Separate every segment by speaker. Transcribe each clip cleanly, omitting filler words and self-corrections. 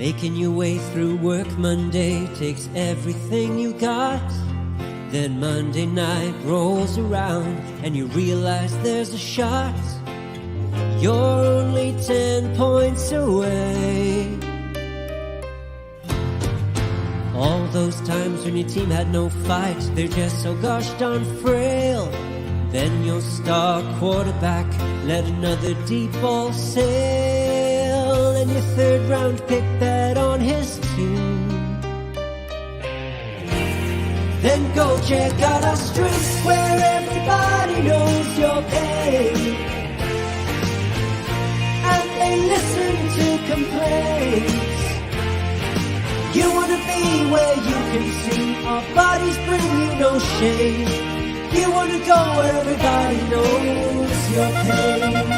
Speaker 1: Making your way through work Monday takes everything you got. Then Monday night rolls around and you realize there's a shot. You're only 10 points away. All those times when your team had no fight, they're just so gosh darn frail. Then your star quarterback let another deep ball sail, and your third round pick bet on his team. Then go check out our streets where everybody knows your pain, and they listen to complaints. You wanna be where you can see our bodies bring you no shame. You wanna go where everybody knows your pain.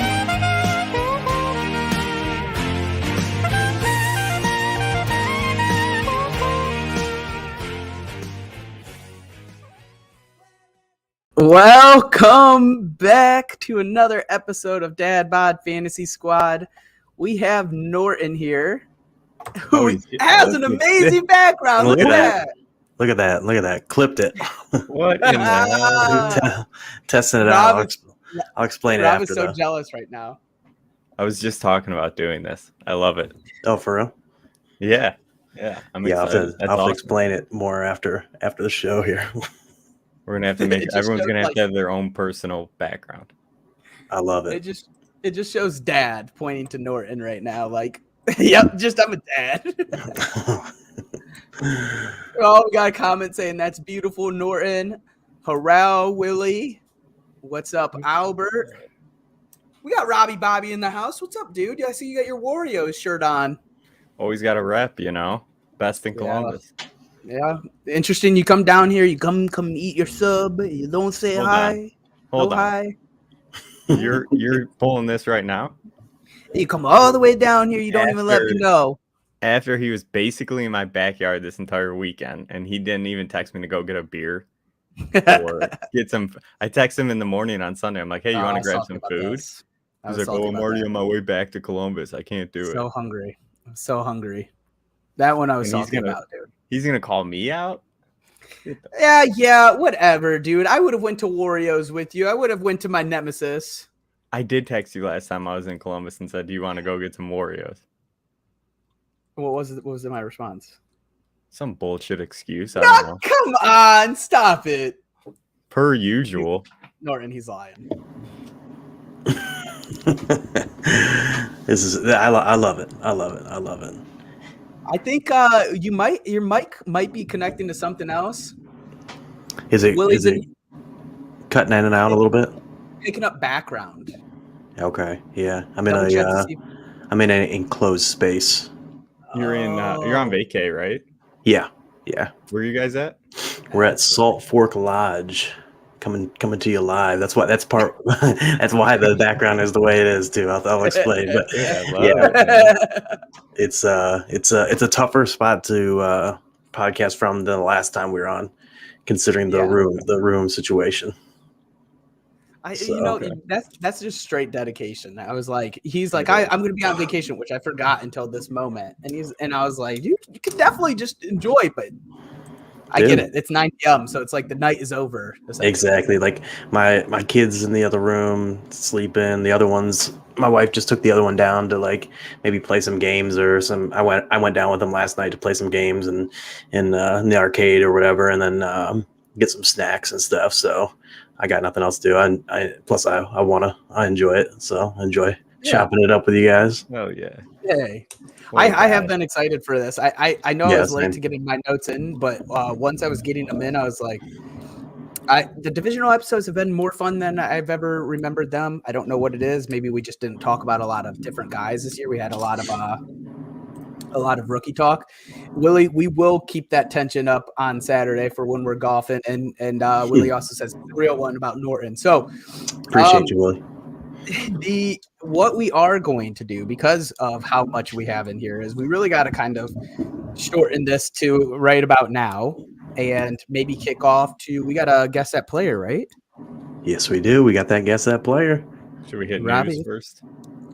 Speaker 2: Welcome back to another episode of Dad Bod Fantasy Squad. We have Norton here, who has an amazing background. Look at that.
Speaker 3: Look at that. Clipped it.
Speaker 4: What in the
Speaker 3: Testing it out. I'll explain it after.
Speaker 2: Rob is so jealous right now.
Speaker 4: I was just talking about doing this. I love it.
Speaker 3: Oh, for real?
Speaker 4: Yeah. I'm excited.
Speaker 3: I'll have to explain it more after the show here.
Speaker 4: We're gonna have to make everyone's gonna have to have their own personal background.
Speaker 3: I love it.
Speaker 2: It just shows Dad pointing to Norton right now, like, yep, just I'm a dad. Oh, we got a comment saying that's beautiful, Norton. Hurrah, Willie. What's up, Albert? We got Robbie Bobby in the house. What's up, dude? I see you got your Warriors shirt on.
Speaker 4: Always got a rep, best in Columbus.
Speaker 2: Yeah. Interesting. You come down here, you come eat your sub. You don't say hi.
Speaker 4: Hold on.
Speaker 2: Hi.
Speaker 4: You're pulling this right now?
Speaker 2: You come all the way down here. You don't even let me know.
Speaker 4: After he was basically in my backyard this entire weekend, and he didn't even text me to go get a beer or get some. I text him in the morning on Sunday. I'm like, hey, you want to grab some food? He's like, oh, I'm already on my way back to Columbus. I can't do it.
Speaker 2: So hungry. I'm so hungry. That one I was talking about, dude.
Speaker 4: He's going to call me out?
Speaker 2: Yeah, whatever, dude. I would have went to Warriors with you. I would have went to my nemesis.
Speaker 4: I did text you last time I was in Columbus and said, do you want to go get some Warriors?
Speaker 2: What was my response?
Speaker 4: Some bullshit excuse. I don't know.
Speaker 2: Come on, stop it.
Speaker 4: Per usual.
Speaker 2: Norton, he's lying.
Speaker 3: I love it. I love it.
Speaker 2: I think your mic might be connecting to something else.
Speaker 3: Is it cutting in and out a little bit?
Speaker 2: Picking up background.
Speaker 3: Okay. Yeah. I'm in an enclosed space.
Speaker 4: You're on vacay, right?
Speaker 3: Yeah.
Speaker 4: Where are you guys at?
Speaker 3: We're at Salt Fork Lodge, coming to you live. That's why the background is the way it is too. I'll explain. But it's a tougher spot to podcast from than the last time we were on, considering the room situation.
Speaker 2: That's just straight dedication. I was like, he's like, I'm going to be on vacation, which I forgot until this moment. And I was like, you could definitely just enjoy, but I get it. It's 9 p.m. So it's like the night is over.
Speaker 3: Exactly. Like my kids in the other room sleeping. The other ones, my wife just took the other one down to like maybe play some games or some. I went down with them last night to play some games and in the arcade or whatever, and then get some snacks and stuff. So I got nothing else to do. I enjoy it. So I enjoy chopping it up with you guys.
Speaker 4: Oh yeah.
Speaker 2: Yay. I have been excited for this. I know I was late to getting my notes in, but once I was getting them in, I was like, the divisional episodes have been more fun than I've ever remembered them. I don't know what it is. Maybe we just didn't talk about a lot of different guys this year. We had a lot of rookie talk. Willie, we will keep that tension up on Saturday for when we're golfing. And Willie also says the real one about Norton. So
Speaker 3: appreciate you, Willie.
Speaker 2: What we are going to do, because of how much we have in here, is we really got to kind of shorten this to right about now and maybe kick off to, we got to guess that player, right?
Speaker 3: Yes, we do. We got that guess that player.
Speaker 4: Should we hit
Speaker 2: Robbie?
Speaker 4: news first?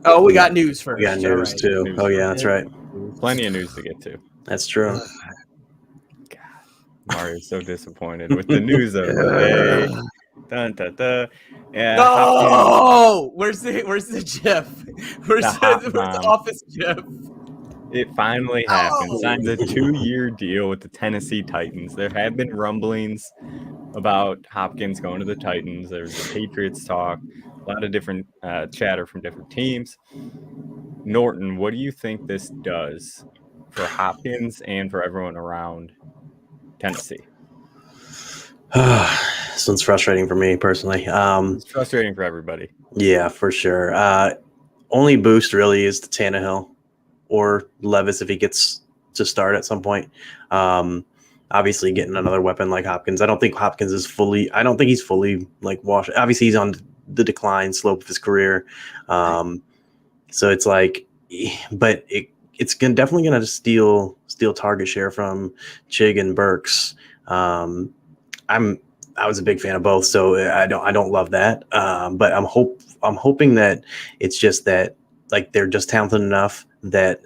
Speaker 2: Oh, we got news first.
Speaker 3: We got news too. Oh yeah, that's right.
Speaker 4: Plenty of news to get to.
Speaker 3: That's true.
Speaker 4: God, Mario's so disappointed with the news of the day. Dun, dun, dun. Yeah,
Speaker 2: no! Where's the GIF? Where's the office GIF?
Speaker 4: It finally happened. Signed a 2-year deal with the Tennessee Titans. There have been rumblings about Hopkins going to the Titans. There's the Patriots talk, a lot of different chatter from different teams. Norton, what do you think this does for Hopkins and for everyone around Tennessee?
Speaker 3: This one's frustrating for me personally.
Speaker 4: It's frustrating for everybody.
Speaker 3: Yeah, for sure. Only boost really is to Tannehill or Levis if he gets to start at some point. Obviously, getting another weapon like Hopkins. I don't think he's fully like washed. Obviously, he's on the decline slope of his career. So it's like, but it's definitely going to steal target share from Chig and Burks. I was a big fan of both, so I don't love that. But I'm hoping that it's just that like they're just talented enough that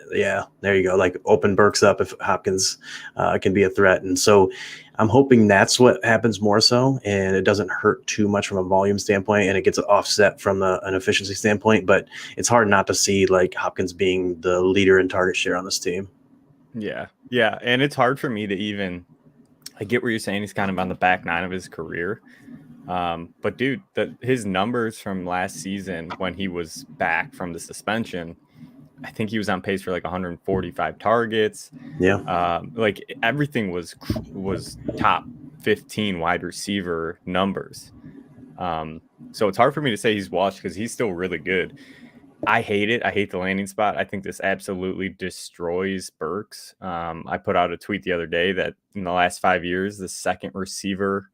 Speaker 3: there you go, like open Burks up if Hopkins can be a threat. And so I'm hoping that's what happens more so, and it doesn't hurt too much from a volume standpoint, and it gets offset from an efficiency standpoint. But it's hard not to see like Hopkins being the leader in target share on this team.
Speaker 4: Yeah, and it's hard for me to even. I get what you're saying. He's kind of on the back nine of his career. But, dude, his numbers from last season when he was back from the suspension, I think he was on pace for like 145 targets.
Speaker 3: Yeah.
Speaker 4: Like everything was top 15 wide receiver numbers. So it's hard for me to say he's washed because he's still really good. I hate it. I hate the landing spot. I think this absolutely destroys Burks. I put out a tweet the other day that in the last 5 years, the second receiver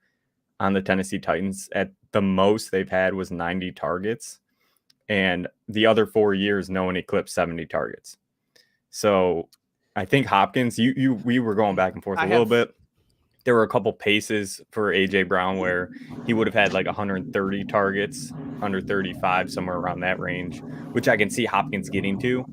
Speaker 4: on the Tennessee Titans at the most they've had was 90 targets. And the other 4 years, no one eclipsed 70 targets. So I think Hopkins, we were going back and forth a little bit. There were a couple paces for A.J. Brown where he would have had like 130 targets, 135, somewhere around that range, which I can see Hopkins getting to.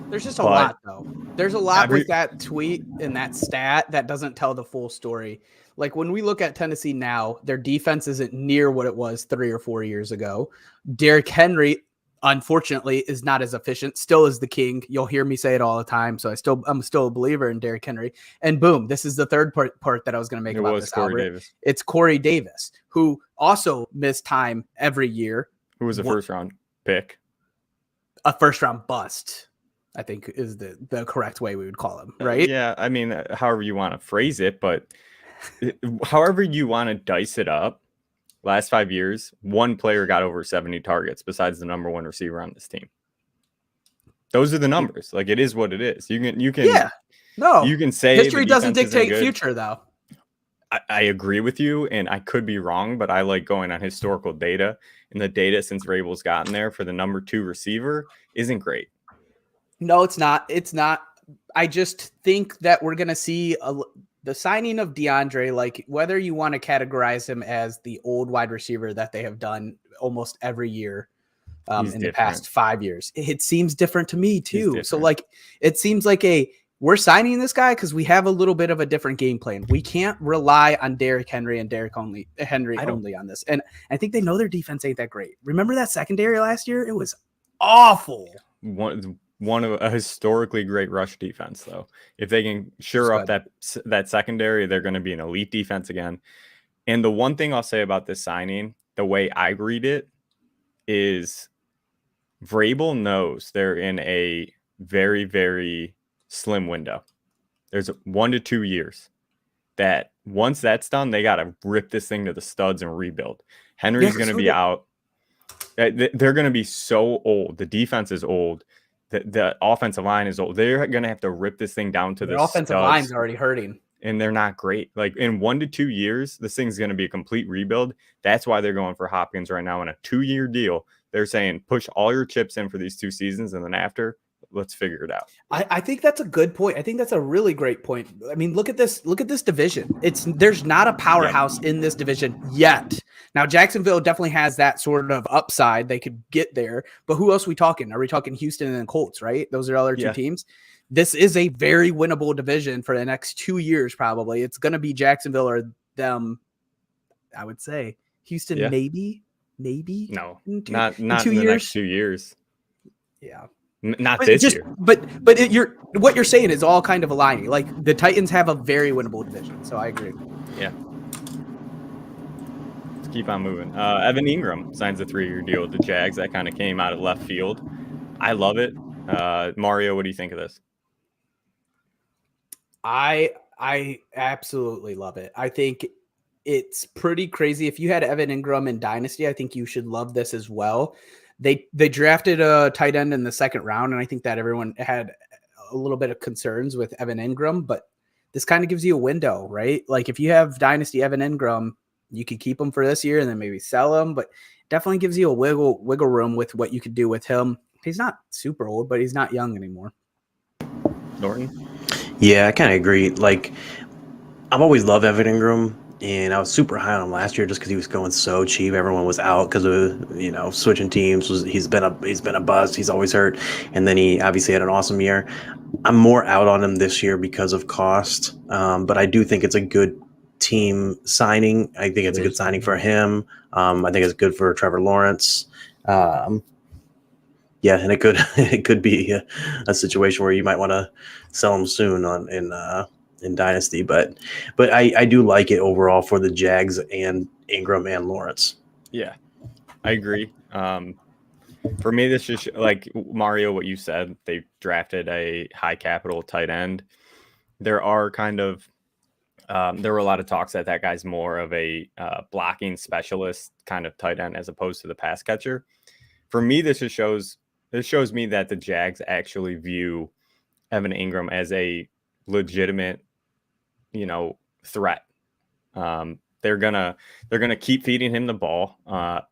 Speaker 2: There's just a lot, though. There's a lot with that tweet and that stat that doesn't tell the full story. Like when we look at Tennessee now, their defense isn't near what it was 3 or 4 years ago. Derrick Henry, unfortunately, is not as efficient, still is the king. You'll hear me say it all the time. So I'm still a believer in Derrick Henry. And boom, this is the third part that I was going to make about this, Albert. It's Corey Davis, who also missed time every year.
Speaker 4: Who was a first-round pick?
Speaker 2: A first-round bust, I think is the correct way we would call him, right?
Speaker 4: Yeah, I mean, however you want to phrase it, but however you want to dice it up, last 5 years, one player got over 70 targets besides the number one receiver on this team. Those are the numbers. Like, it is what it is. You can you can say
Speaker 2: history doesn't dictate future, though.
Speaker 4: I agree with you, and I could be wrong, but I like going on historical data, and the data since Rabel's gotten there for the number 2 receiver isn't great.
Speaker 2: No, it's not. It's not. I just think that we're going to see the signing of DeAndre, like whether you want to categorize him as the old wide receiver that they have done almost every year in the past 5 years. It seems different to me too. So like, it seems like we're signing this guy because we have a little bit of a different game plan. We can't rely on Derrick Henry and Henry only on this. And I think they know their defense ain't that great. Remember that secondary last year? It was awful.
Speaker 4: One of a historically great rush defense, though. If they can shore up that secondary, they're going to be an elite defense again. And the one thing I'll say about this signing, the way I read it, is Vrabel knows they're in a very, very slim window. There's 1 to 2 years that once that's done, they got to rip this thing to the studs and rebuild. Henry's going to be out. They're going to be so old. The defense is old. The offensive line is old. They're going to have to rip this thing down to the
Speaker 2: offensive line's already hurting.
Speaker 4: And they're not great. Like in 1 to 2 years, this thing's going to be a complete rebuild. That's why they're going for Hopkins right now in a 2-year deal. They're saying push all your chips in for these 2 seasons, and then after, let's figure it out.
Speaker 2: I think that's a good point. I think that's a really great point. I mean, look at this division. There's not a powerhouse in this division yet. Now, Jacksonville definitely has that sort of upside. They could get there, but who else are we talking? Are we talking Houston and then Colts, right? Those are other two teams. This is a very winnable division for the next 2 years, probably. It's going to be Jacksonville or them, I would say. Houston, maybe.
Speaker 4: No,
Speaker 2: not
Speaker 4: in 2 years. Next 2 years.
Speaker 2: Yeah.
Speaker 4: Not this year.
Speaker 2: But what you're saying is all kind of aligning. Like the Titans have a very winnable division, so I agree.
Speaker 4: Yeah. Let's keep on moving. Evan Ingram signs a 3-year deal with the Jags. That kind of came out of left field. I love it. Mario, what do you think of this?
Speaker 2: I absolutely love it. I think it's pretty crazy. If you had Evan Ingram in Dynasty, I think you should love this as well. They drafted a tight end in the second round, and I think that everyone had a little bit of concerns with Evan Ingram, but this kind of gives you a window, right? Like if you have Dynasty Evan Ingram, you could keep him for this year and then maybe sell him, but definitely gives you a wiggle room with what you could do with him. He's not super old, but he's not young anymore.
Speaker 4: Norton?
Speaker 3: Yeah, I kind of agree. Like, I've always loved Evan Ingram, and I was super high on him last year just because he was going so cheap. Everyone was out because of switching teams. He's been a bust. He's always hurt, and then he obviously had an awesome year. I'm more out on him this year because of cost, but I do think it's a good team signing. I think it's a good signing for him. I think it's good for Trevor Lawrence. Yeah, and it could be a situation where you might want to sell him soon in Dynasty, but I do like it overall for the Jags and Ingram and Lawrence.
Speaker 4: Yeah, I agree. For me, this just like Mario, what you said, they drafted a high capital tight end. There are there were a lot of talks that guy's more of a blocking specialist kind of tight end as opposed to the pass catcher. For me, this shows me that the Jags actually view Evan Ingram as a legitimate, threat. They're gonna keep feeding him the ball,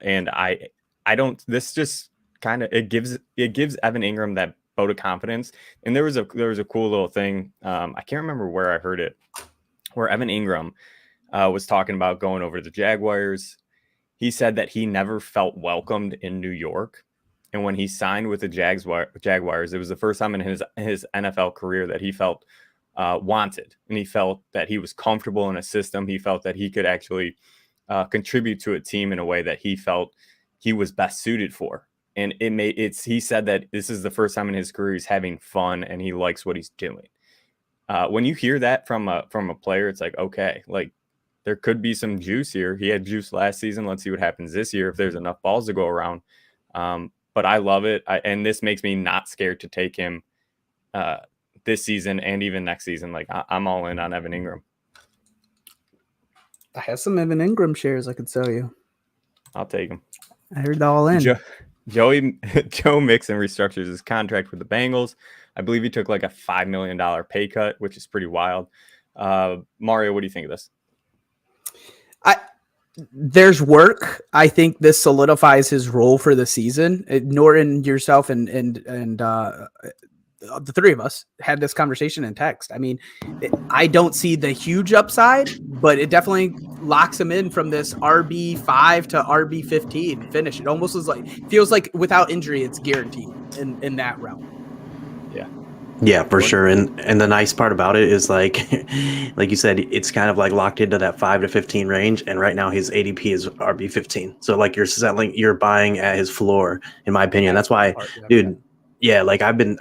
Speaker 4: and I don't. This just kind of it gives Evan Ingram that vote of confidence. And there was a cool little thing. I can't remember where I heard it, where Evan Ingram was talking about going over to the Jaguars. He said that he never felt welcomed in New York. And when he signed with the Jaguars, it was the first time in his NFL career that he felt wanted, and he felt that he was comfortable in a system. He felt that he could actually contribute to a team in a way that he felt he was best suited for. And he said that this is the first time in his career he's having fun and he likes what he's doing. When you hear that from a player, it's like, okay, like there could be some juice here. He had juice last season. Let's see what happens this year if there's enough balls to go around. But I love it. And this makes me not scared to take him this season and even next season. Like I'm all in on Evan Ingram.
Speaker 2: I have some Evan Ingram shares I could sell you.
Speaker 4: I'll take him.
Speaker 2: I heard all in.
Speaker 4: Joe Mixon restructures his contract with the Bengals. I believe he took like a $5 million pay cut, which is pretty wild. Mario, what do you think of this?
Speaker 2: There's work. I think this solidifies his role for the season. Norton, yourself, and the three of us had this conversation in text. I mean, I don't see the huge upside, but it definitely locks him in from this RB5 to RB15 finish. It almost feels like without injury, it's guaranteed in that realm.
Speaker 3: Yeah, for sure. And the nice part about it is like you said, it's kind of like locked into that 5 to 15 range. And right now his ADP is RB15. So like you're buying at his floor, in my opinion. That's why, dude. Yeah, like I've been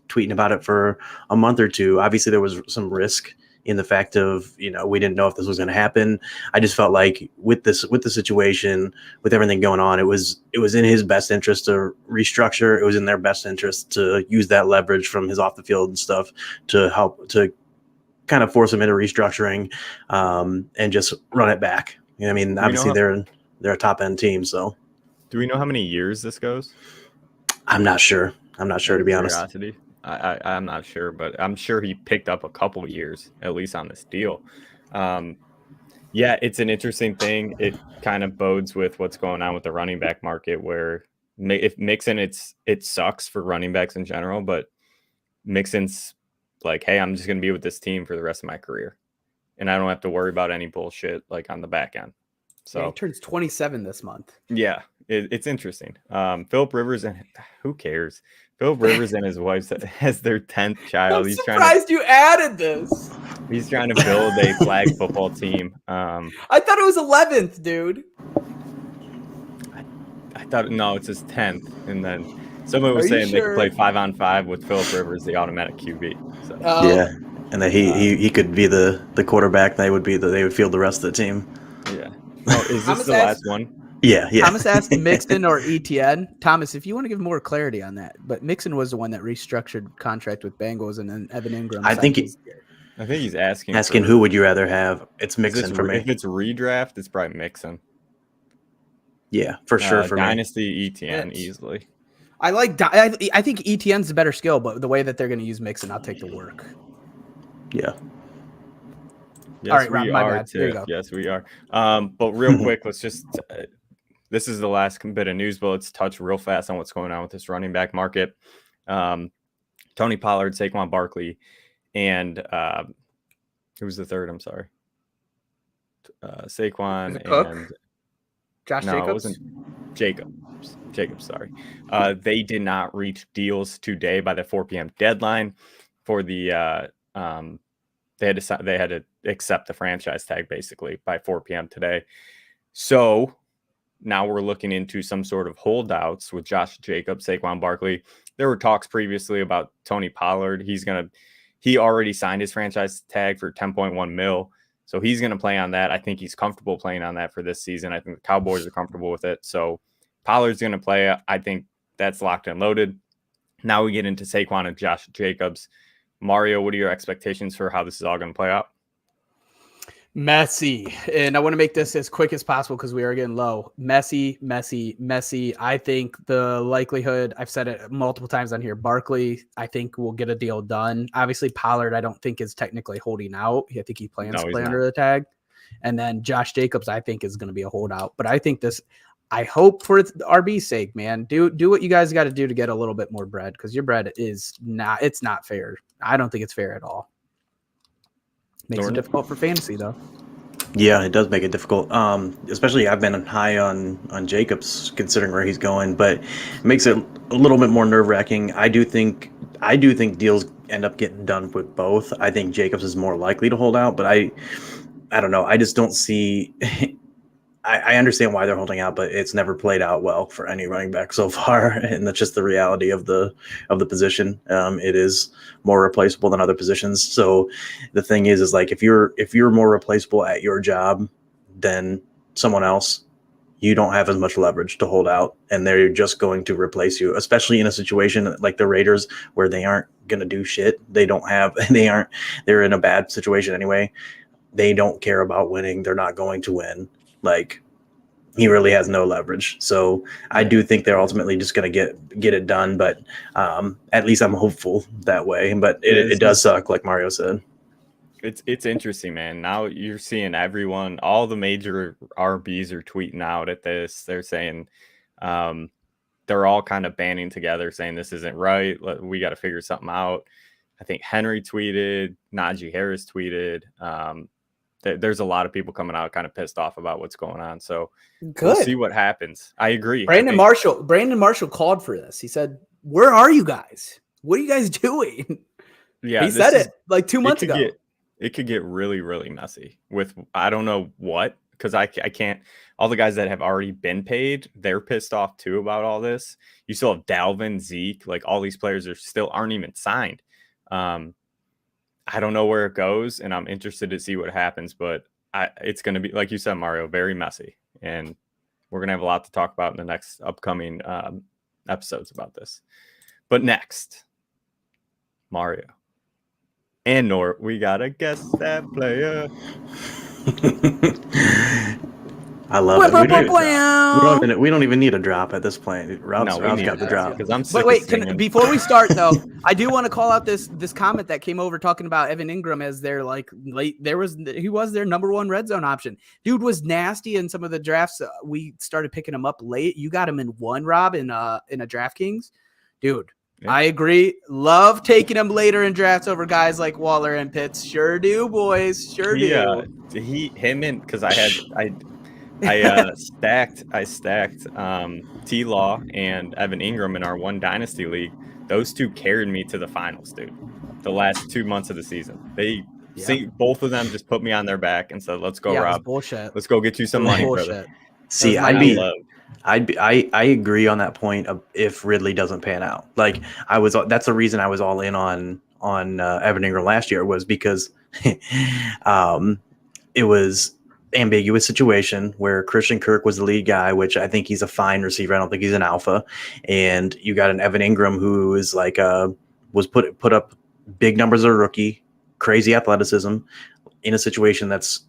Speaker 3: tweeting about it for a month or two. Obviously, there was some risk in the fact of we didn't know if this was going to happen. I just felt like with the situation, with everything going on, it was in his best interest to restructure. It was in their best interest to use that leverage from his off the field stuff to help to kind of force him into restructuring and just run it back. I mean, obviously they're a top end team. So,
Speaker 4: do we know how many years this goes?
Speaker 3: I'm not sure. To be honest.
Speaker 4: I'm not sure, but I'm sure he picked up a couple of years at least on this deal. Yeah, it's an interesting thing. It kind of bodes with what's going on with the running back market, where if Mixon, it sucks for running backs in general, but Mixon's like, hey, I'm just going to be with this team for the rest of my career. And I don't have to worry about any bullshit like on the back end. So
Speaker 2: he turns 27 this month.
Speaker 4: Yeah, it's interesting. Philip Rivers, and who cares? Philip Rivers and his wife has their 10th child.
Speaker 2: I'm surprised you added this.
Speaker 4: He's trying to build a flag football team.
Speaker 2: I thought it was 11th, dude.
Speaker 4: I thought, no, it's his 10th. And then somebody was saying they could play 5-on-5 with Philip Rivers, the automatic QB. So.
Speaker 3: Yeah, and that he could be the quarterback. They would field the rest of the team.
Speaker 4: Yeah. Oh, is this the last one?
Speaker 3: Yeah.
Speaker 2: Thomas asked Mixon or Etienne. Thomas, if you want to give more clarity on that, but Mixon was the one that restructured contract with Bengals, and then Evan Ingram.
Speaker 3: I think he's asking who would you rather have? It's Mixon for me.
Speaker 4: If it's redraft, it's probably Mixon.
Speaker 3: Yeah, for sure. For
Speaker 4: Dynasty Etienne easily.
Speaker 2: I think Etienne's the better skill, but the way that they're going to use Mixon, I'll take the work.
Speaker 3: Yeah.
Speaker 4: Yes,
Speaker 2: all right,
Speaker 4: Rob,
Speaker 2: my bad. There you go.
Speaker 4: Yes, we are. But real quick, let's just this is the last bit of news, but let's touch real fast on what's going on with this running back market. Tony Pollard, Saquon Barkley, and who was the third? I'm sorry. Saquon and
Speaker 2: Josh Jacobs?
Speaker 4: It wasn't Jacobs, sorry. They did not reach deals today by the 4 p.m. deadline for the they had to accept the franchise tag basically by 4 p.m. today. So now we're looking into some sort of holdouts with Josh Jacobs, Saquon Barkley. There were talks previously about Tony Pollard. He already signed his franchise tag for $10.1 million. So he's going to play on that. I think he's comfortable playing on that for this season. I think the Cowboys are comfortable with it. So Pollard's going to play. I think that's locked and loaded. Now we get into Saquon and Josh Jacobs. Mario, what are your expectations for how this is all going to play out?
Speaker 2: Messy. And I want to make this as quick as possible because we are getting low. Messy. I think the likelihood, I've said it multiple times on here, Barkley, I think will get a deal done. Obviously, Pollard, I don't think is technically holding out. I think he plans to play under the tag. And then Josh Jacobs, I think, is going to be a holdout. But I think I hope for the RB's sake, man, do what you guys got to do to get a little bit more bread because your bread it's not fair. I don't think it's fair at all. Makes it difficult for fantasy, though.
Speaker 3: Yeah, it does make it difficult. Especially I've been high on Jacobs considering where he's going, but it makes it a little bit more nerve-wracking. I do think deals end up getting done with both. I think Jacobs is more likely to hold out, but I don't know. I just don't see. I understand why they're holding out, but it's never played out well for any running back so far, and that's just the reality of the position. It is more replaceable than other positions. So the thing is like if you're more replaceable at your job than someone else, you don't have as much leverage to hold out, and they're just going to replace you, especially in a situation like the Raiders where they aren't going to do shit. They're in a bad situation anyway. They don't care about winning. They're not going to win. Like he really has no leverage. So I do think they're ultimately just going to get it done. But at least I'm hopeful that way. But it does suck, like Mario said.
Speaker 4: It's interesting, man. Now you're seeing everyone, all the major RBs are tweeting out at this. They're saying they're all kind of banding together saying this isn't right. We got to figure something out. I think Henry tweeted, Najee Harris tweeted. There's a lot of people coming out kind of pissed off about what's going on. So we'll see what happens. I agree.
Speaker 2: Brandon Marshall called for this. He said, "Where are you guys? What are you guys doing?"
Speaker 4: Yeah,
Speaker 2: he said it like 2 months ago.
Speaker 4: It could get really, really messy with I don't know what, because I can't. All the guys that have already been paid, they're pissed off too about all this. You still have Dalvin, Zeke, like all these players aren't even signed. I don't know where it goes, and I'm interested to see what happens, but it's going to be, like you said, Mario, very messy, and we're going to have a lot to talk about in the next upcoming episodes about this. But next, Mario and Nort, we got to guess that player.
Speaker 3: I love it. We don't even need a drop at this point. Rob's got the drop.
Speaker 2: Before we start though, I do want to call out this comment that came over talking about Evan Ingram as their like late. He was their number one red zone option. Dude was nasty in some of the drafts. We started picking him up late. You got him in one, Rob, in a DraftKings. Dude,
Speaker 4: Yeah.
Speaker 2: I agree. Love taking him later in drafts over guys like Waller and Pitts. Sure do, boys. Sure do.
Speaker 4: Because I stacked T-Law and Evan Ingram in our one dynasty league. Those two carried me to the finals, dude. The last 2 months of the season, both of them just put me on their back and said, "Let's go, Rob.
Speaker 2: Bullshit.
Speaker 4: Let's go get you some money,
Speaker 2: bullshit.
Speaker 4: brother."
Speaker 3: See, I agree on that point of if Ridley doesn't pan out. Like that's the reason I was all in on Evan Ingram last year, was because it was ambiguous situation where Christian Kirk was the lead guy, which I think he's a fine receiver. I don't think he's an alpha. And you got an Evan Ingram who is like was put up big numbers as a rookie, crazy athleticism, in a situation that's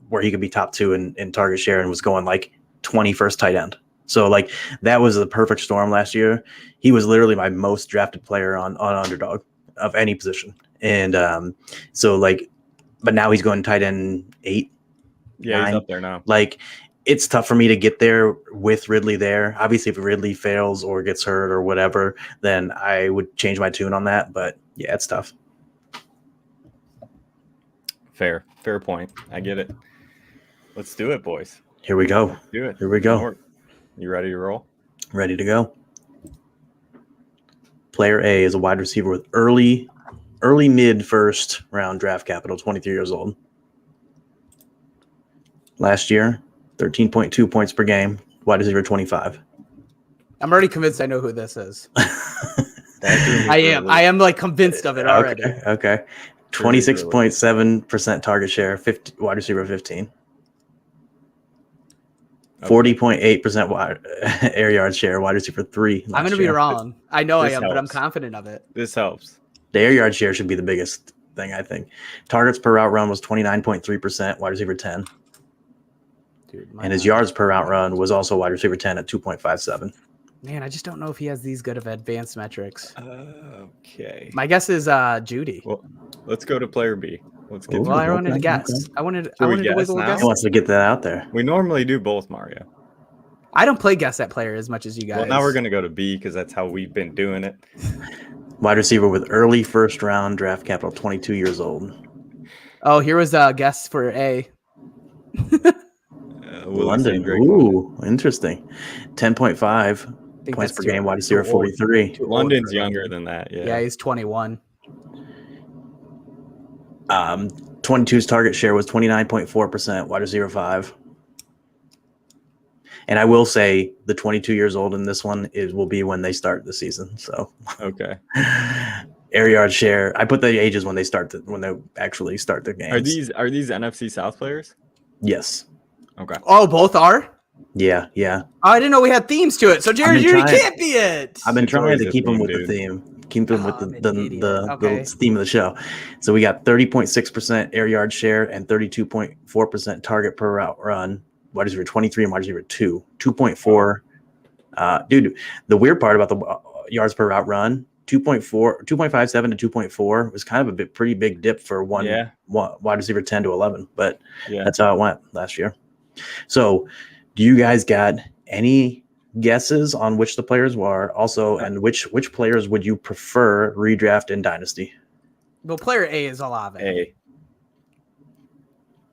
Speaker 3: where he could be top 2 in target share, and was going like 21st tight end. So like that was the perfect storm last year. He was literally my most drafted player on Underdog of any position. And but now he's going tight end 8.
Speaker 4: Yeah,
Speaker 3: 9.
Speaker 4: he's up there now.
Speaker 3: Like, it's tough for me to get there with Ridley there. Obviously, if Ridley fails or gets hurt or whatever, then I would change my tune on that. But yeah, it's tough.
Speaker 4: Fair point. I get it. Let's do it, boys.
Speaker 3: Here we go.
Speaker 4: Let's do it.
Speaker 3: Here we go.
Speaker 4: You ready to roll?
Speaker 3: Ready to go. Player A is a wide receiver with early mid first round draft capital, 23 years old. Last year, 13.2 points per game, wide receiver 25.
Speaker 2: I'm already convinced I know who this is. I am like convinced of it already.
Speaker 3: Okay. 26.7% target share, wide receiver 15. 40.8% air yard share, wide receiver 3.
Speaker 2: I'm going to be wrong. I know I am, but I'm confident of it.
Speaker 4: This helps.
Speaker 3: The air yard share should be the biggest thing, I think. Targets per route run was 29.3%, wide receiver 10. Dude, and his yards per route run was also wide receiver 10 at 2.57.
Speaker 2: Man, I just don't know if he has these good of advanced metrics.
Speaker 4: Okay.
Speaker 2: My guess is Judy.
Speaker 4: Well, let's go to player B. Let's get.
Speaker 2: Well, I wanted to guess. Okay. I wanted to wiggle a guess.
Speaker 3: He wants to get that out there.
Speaker 4: We normally do both, Mario.
Speaker 2: I don't play guess that player as much as you guys.
Speaker 4: Well, now we're gonna go to B because that's how we've been doing it.
Speaker 3: Wide receiver with early first round draft capital, 22 years old.
Speaker 2: Oh, here was a guess for A.
Speaker 3: London. Ooh, interesting. 10.5 points per game, wide receiver 43.
Speaker 4: London's younger than that.
Speaker 2: Yeah, he's 21.
Speaker 3: 22's target share was 29.4%, wide receiver 5. And I will say the 22 years old in this one will be when they start the season. So
Speaker 4: okay.
Speaker 3: Air yard share. I put the ages when they actually start the games.
Speaker 4: Are these NFC South players?
Speaker 3: Yes.
Speaker 4: Okay.
Speaker 2: Oh, both are?
Speaker 3: Yeah.
Speaker 2: Oh, I didn't know we had themes to it. So Jared can't be it.
Speaker 3: I've been trying to keep them with the theme. Keep them with the theme of the show. So we got 30.6% air yard share and 32.4% target per route run. Wide receiver 23 and wide receiver 2. 2.4. Dude, the weird part about the yards per route run, 2.57 to 2.4 was kind of a pretty big dip for one wide receiver 10 to 11. But that's how it went last year. So do you guys got any guesses on which the players were also, and which players would you prefer redraft in Dynasty?
Speaker 2: Well, player A is Olave.
Speaker 4: A.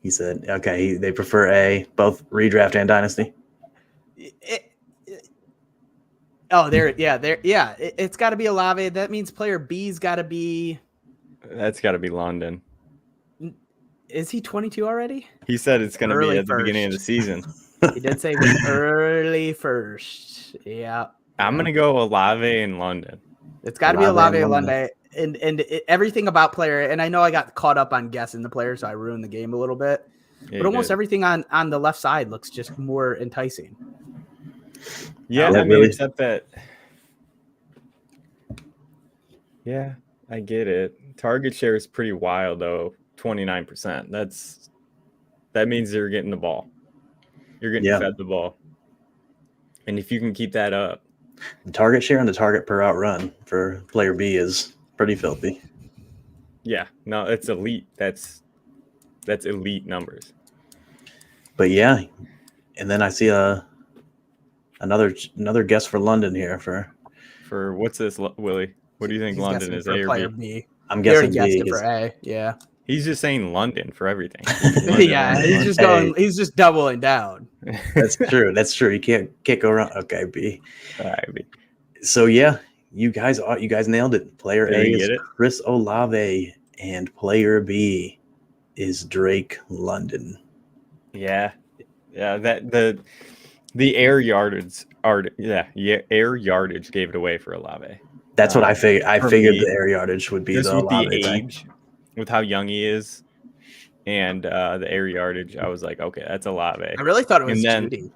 Speaker 3: He said, okay, they prefer A, both redraft and Dynasty. It's got to be Olave. That means player B's got to be.
Speaker 4: That's got to be London.
Speaker 2: Is he 22 already?
Speaker 4: He said it's going to be at the beginning of the season.
Speaker 2: He did say early first. Yeah.
Speaker 4: I'm going to go Olave and London.
Speaker 2: It's got to be Olave and London. And everything about player, and I know I got caught up on guessing the player, so I ruined the game a little bit. Yeah, but almost everything on the left side looks just more enticing.
Speaker 4: Yeah, I mean, except that. Yeah, I get it. Target share is pretty wild, though. 29%. That means you're getting the ball. You're getting fed the ball. And if you can keep that up.
Speaker 3: The target share and the target per outrun for player B is pretty filthy.
Speaker 4: Yeah, no, it's elite. That's elite numbers.
Speaker 3: But yeah, and then I see another guess for London here for
Speaker 4: for what's this, Willie? What do you think
Speaker 2: He's
Speaker 4: London is? A or
Speaker 2: player
Speaker 4: B?
Speaker 2: B.
Speaker 3: I'm
Speaker 2: He already
Speaker 3: guessing
Speaker 2: guessed
Speaker 3: B.
Speaker 2: it for A. Yeah.
Speaker 4: He's just saying London for everything.
Speaker 2: Yeah, he's just going. He's just doubling down.
Speaker 3: That's true. That's true. You can't go wrong. Okay, B.
Speaker 4: All right, B.
Speaker 3: So yeah, you guys nailed it. Player
Speaker 4: Did
Speaker 3: A
Speaker 4: we
Speaker 3: is
Speaker 4: get it?
Speaker 3: Chris Olave, and player B is Drake London.
Speaker 4: Yeah. That the air yardage air yardage gave it away for Olave.
Speaker 3: That's what I figured. I figured
Speaker 4: me,
Speaker 3: the air yardage would be
Speaker 4: just
Speaker 3: the
Speaker 4: with
Speaker 3: Olave
Speaker 4: the
Speaker 3: thing.
Speaker 4: age, with how young he is, and the air yardage. I was like, okay, that's Olave.
Speaker 2: I really thought it was
Speaker 4: then,
Speaker 2: Judy,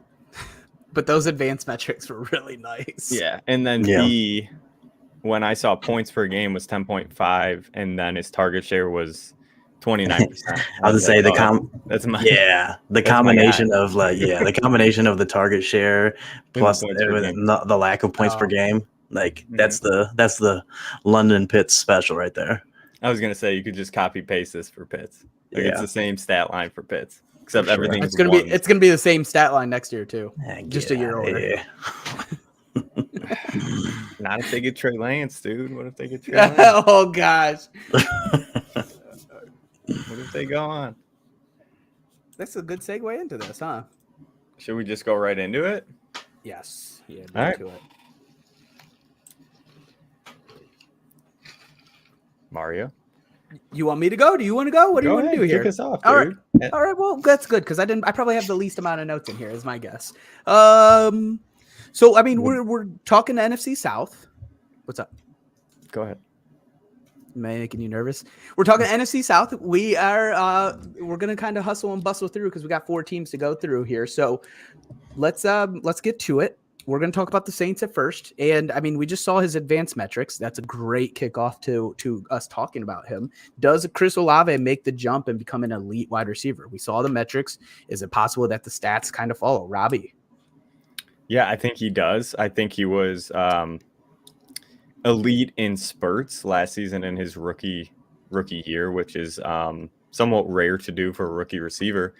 Speaker 2: but those advanced metrics were really nice.
Speaker 4: Yeah, and then B, when I saw points per game was 10.5, and then his target share was 29%.
Speaker 3: I was gonna say the combination of the combination of the target share plus the lack of points per game. Like that's the London Pitts special right there.
Speaker 4: I was gonna say you could just copy paste this for Pitts. Like it's the same stat line for Pitts, except everything.
Speaker 2: It's gonna be the same stat line next year too. Just a year older.
Speaker 4: Not if they get Trey Lance, dude. What if they get Trey Lance?
Speaker 2: Oh gosh.
Speaker 4: What if they go on?
Speaker 2: That's a good segue into this, huh?
Speaker 4: Should we just go right into it?
Speaker 2: Yes. Yeah.
Speaker 4: All right.
Speaker 2: To it.
Speaker 4: Mario,
Speaker 2: you want me to go? Do you want to go? What do you want to do here?
Speaker 4: Kick us off,
Speaker 2: All
Speaker 4: dude.
Speaker 2: right. All right. Well, that's good because I probably have the least amount of notes in here, is my guess. So I mean, we're talking to NFC South. What's up?
Speaker 4: Go ahead.
Speaker 2: Am I making you nervous? We're talking NFC South. We are we're gonna kind of hustle and bustle through because we got 4 teams to go through here. So let's get to it. We're going to talk about the Saints at first. And I mean, we just saw his advanced metrics. That's a great kickoff to us talking about him. Does Chris Olave make the jump and become an elite wide receiver? We saw the metrics. Is it possible that the stats kind of follow? Robbie?
Speaker 4: Yeah, I think he does. I think he was elite in spurts last season in his rookie year, which is somewhat rare to do for a rookie receiver.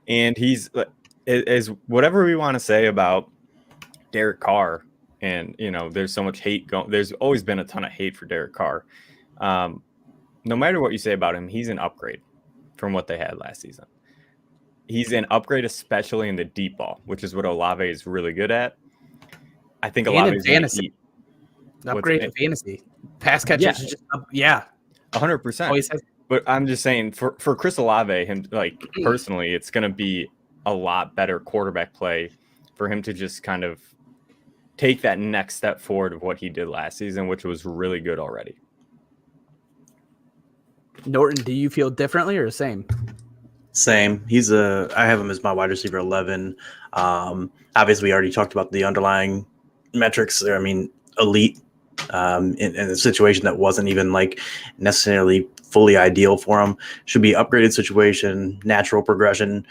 Speaker 4: And he's, as whatever we want to say about Derek Carr, and there's so much hate going. There's always been a ton of hate for Derek Carr. No matter what you say about him, he's an upgrade from what they had last season. He's an upgrade, especially in the deep ball, which is what Olave is really good at. I think Olave is
Speaker 2: fantasy. Upgrade in fantasy. Pass catches, just
Speaker 4: 100%. But I'm just saying, for Chris Olave, him personally, it's going to be a lot better quarterback play for him to just kind of take that next step forward of what he did last season, which was really good already.
Speaker 2: Norton, do you feel differently or the same?
Speaker 3: Same. I have him as my wide receiver 11. Obviously, we already talked about the underlying metrics there. I mean, elite in a situation that wasn't even necessarily fully ideal for him. Should be upgraded situation, natural progression,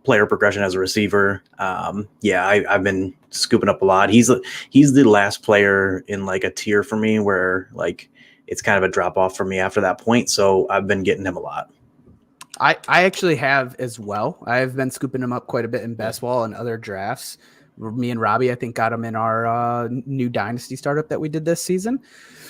Speaker 3: player progression as a receiver. I've been scooping up a lot. He's the last player in a tier for me where it's kind of a drop off for me after that point. So I've been getting him a lot.
Speaker 2: I actually have as well. I've been scooping him up quite a bit in best ball and other drafts. Me and Robbie, I think, got him in our new dynasty startup that we did this season.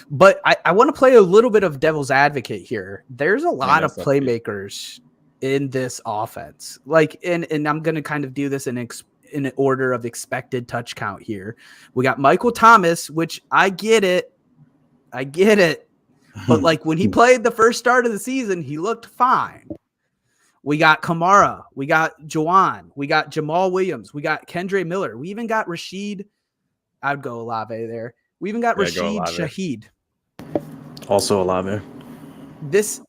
Speaker 2: But I want to play a little bit of devil's advocate here. There's a lot of playmakers in this offense. And I'm going to kind of do this in an order of expected touch count here. We got Michael Thomas, which I get it. But when he played the first start of the season, he looked fine. We got Kamara. We got Juwan. We got Jamal Williams. We got Kendre Miller. We even got Rashid. I'd go Olave there. We even got Rashid Shaheed.
Speaker 3: Also Olave.
Speaker 2: This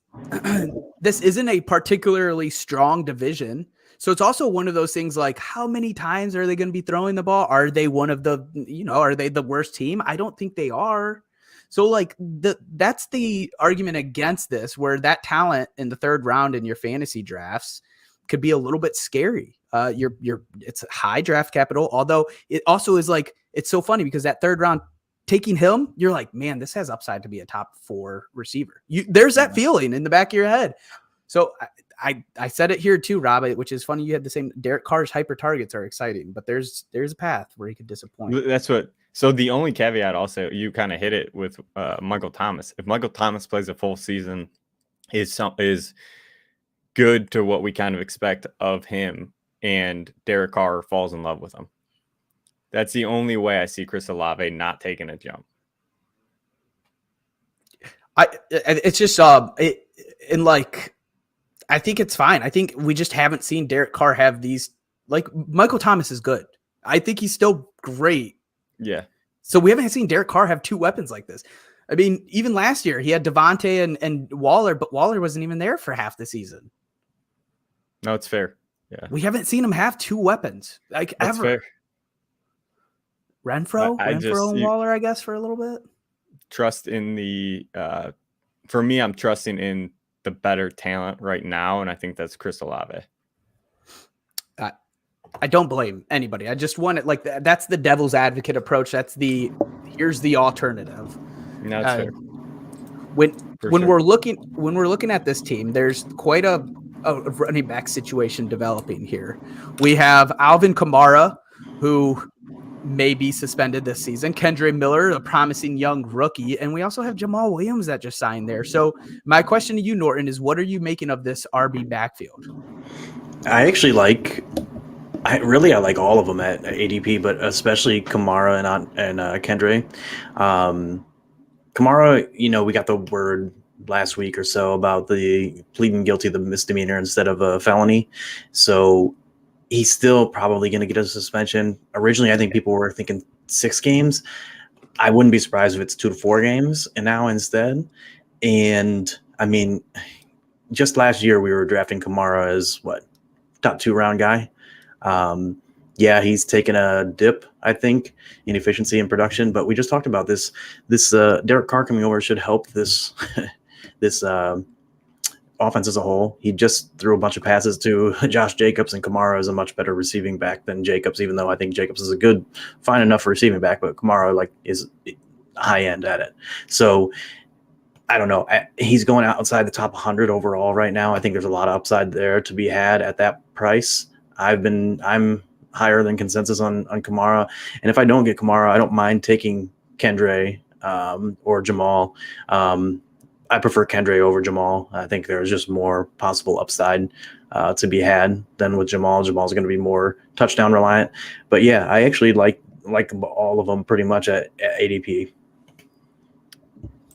Speaker 2: isn't a particularly strong division. So it's also one of those things how many times are they going to be throwing the ball? Are they one of the, are they the worst team? I don't think they are. So that's the argument against this, where that talent in the 3rd round in your fantasy drafts could be a little bit scary. It's high draft capital, although it also is it's so funny because that 3rd round, taking him, you're like, man, this has upside to be a top 4 receiver. There's that feeling in the back of your head. So I said it here too, Rob, which is funny. You had the same. Derek Carr's hyper targets are exciting, but there's a path where he could disappoint.
Speaker 4: So the only caveat also, you kind of hit it with Michael Thomas. If Michael Thomas plays a full season, is good to what we kind of expect of him, and Derek Carr falls in love with him. That's the only way I see Chris Olave not taking a jump.
Speaker 2: It's just I think it's fine. I think we just haven't seen Derek Carr have these. Like, Michael Thomas is good. I think he's still great.
Speaker 4: Yeah.
Speaker 2: So we haven't seen Derek Carr have two weapons like this. I mean, even last year he had Devontae and Waller, but Waller wasn't even there for half the season.
Speaker 4: No, it's fair. Yeah.
Speaker 2: We haven't seen him have two weapons like
Speaker 4: That's
Speaker 2: ever.
Speaker 4: fair.
Speaker 2: Renfro and Waller, I guess, for a little bit.
Speaker 4: Trust in the for me, I'm trusting in the better talent right now, and I think that's Chris Olave.
Speaker 2: I don't blame anybody. I just want it like that's the devil's advocate approach. That's here's the alternative.
Speaker 4: No, that's fair.
Speaker 2: When we're looking at this team, there's quite a running back situation developing here. We have Alvin Kamara, who may be suspended this season. Kendre Miller, a promising young rookie. And we also have Jamal Williams that just signed there. So my question to you, Norton, is what are you making of this RB backfield?
Speaker 3: I like all of them at ADP, but especially Kamara and Kendre. Kamara, we got the word last week or so about the pleading guilty of the misdemeanor instead of a felony. So he's still probably going to get a suspension. Originally, I think people were thinking 6 games. I wouldn't be surprised if it's 2 to 4 games and now instead. And I mean, just last year we were drafting Kamara as top 2 round guy. Yeah, he's taken a dip, I think, in efficiency and production. But we just talked about this. Derek Carr coming over should help this offense as a whole. He just threw a bunch of passes to Josh Jacobs, and Kamara is a much better receiving back than Jacobs, even though I think Jacobs is fine enough receiving back, but Kamara is high end at it. So I don't know. He's going outside the top 100 overall right now. I think there's a lot of upside there to be had at that price. I'm higher than consensus on Kamara. And if I don't get Kamara, I don't mind taking Kendre or Jamal. I prefer Kendre over Jamal. I think there's just more possible upside to be had than with Jamal. Jamal's going to be more touchdown reliant. But yeah, I actually like all of them pretty much at ADP.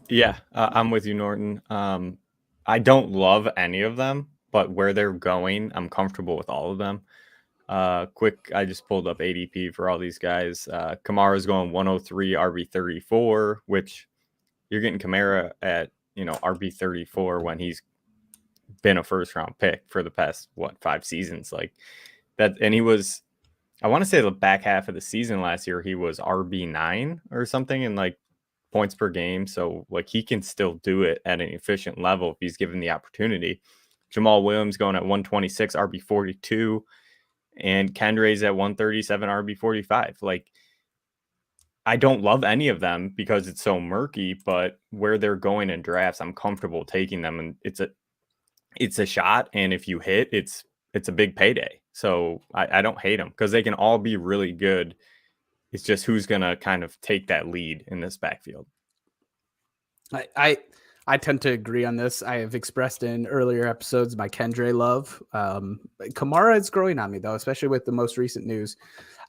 Speaker 4: Yeah, I'm with you, Norton. I don't love any of them, but where they're going, I'm comfortable with all of them. I just pulled up ADP for all these guys. Kamara's going 103, RB 34, which you're getting Kamara at RB 34 when he's been a first round pick for the past 5 seasons like that. And he was, I want to say the back half of the season last year, he was RB 9 or something in points per game. So he can still do it at an efficient level if he's given the opportunity. Jamal Williams going at 126, RB 42, and Kendre's at 137, RB 45. I don't love any of them because it's so murky, but where they're going in drafts, I'm comfortable taking them, and it's a shot. And if you hit, it's a big payday. So I don't hate them because they can all be really good. It's just who's going to kind of take that lead in this backfield.
Speaker 2: I tend to agree on this. I have expressed in earlier episodes my Kendre love. Kamara is growing on me, though, especially with the most recent news.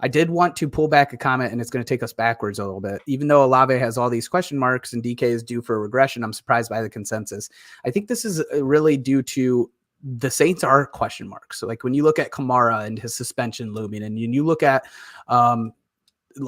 Speaker 2: I did want to pull back a comment, and it's going to take us backwards a little bit. Even though Olave has all these question marks and DK is due for a regression, I'm surprised by the consensus. I think this is really due to the Saints are question marks. So when you look at Kamara and his suspension looming, and you look at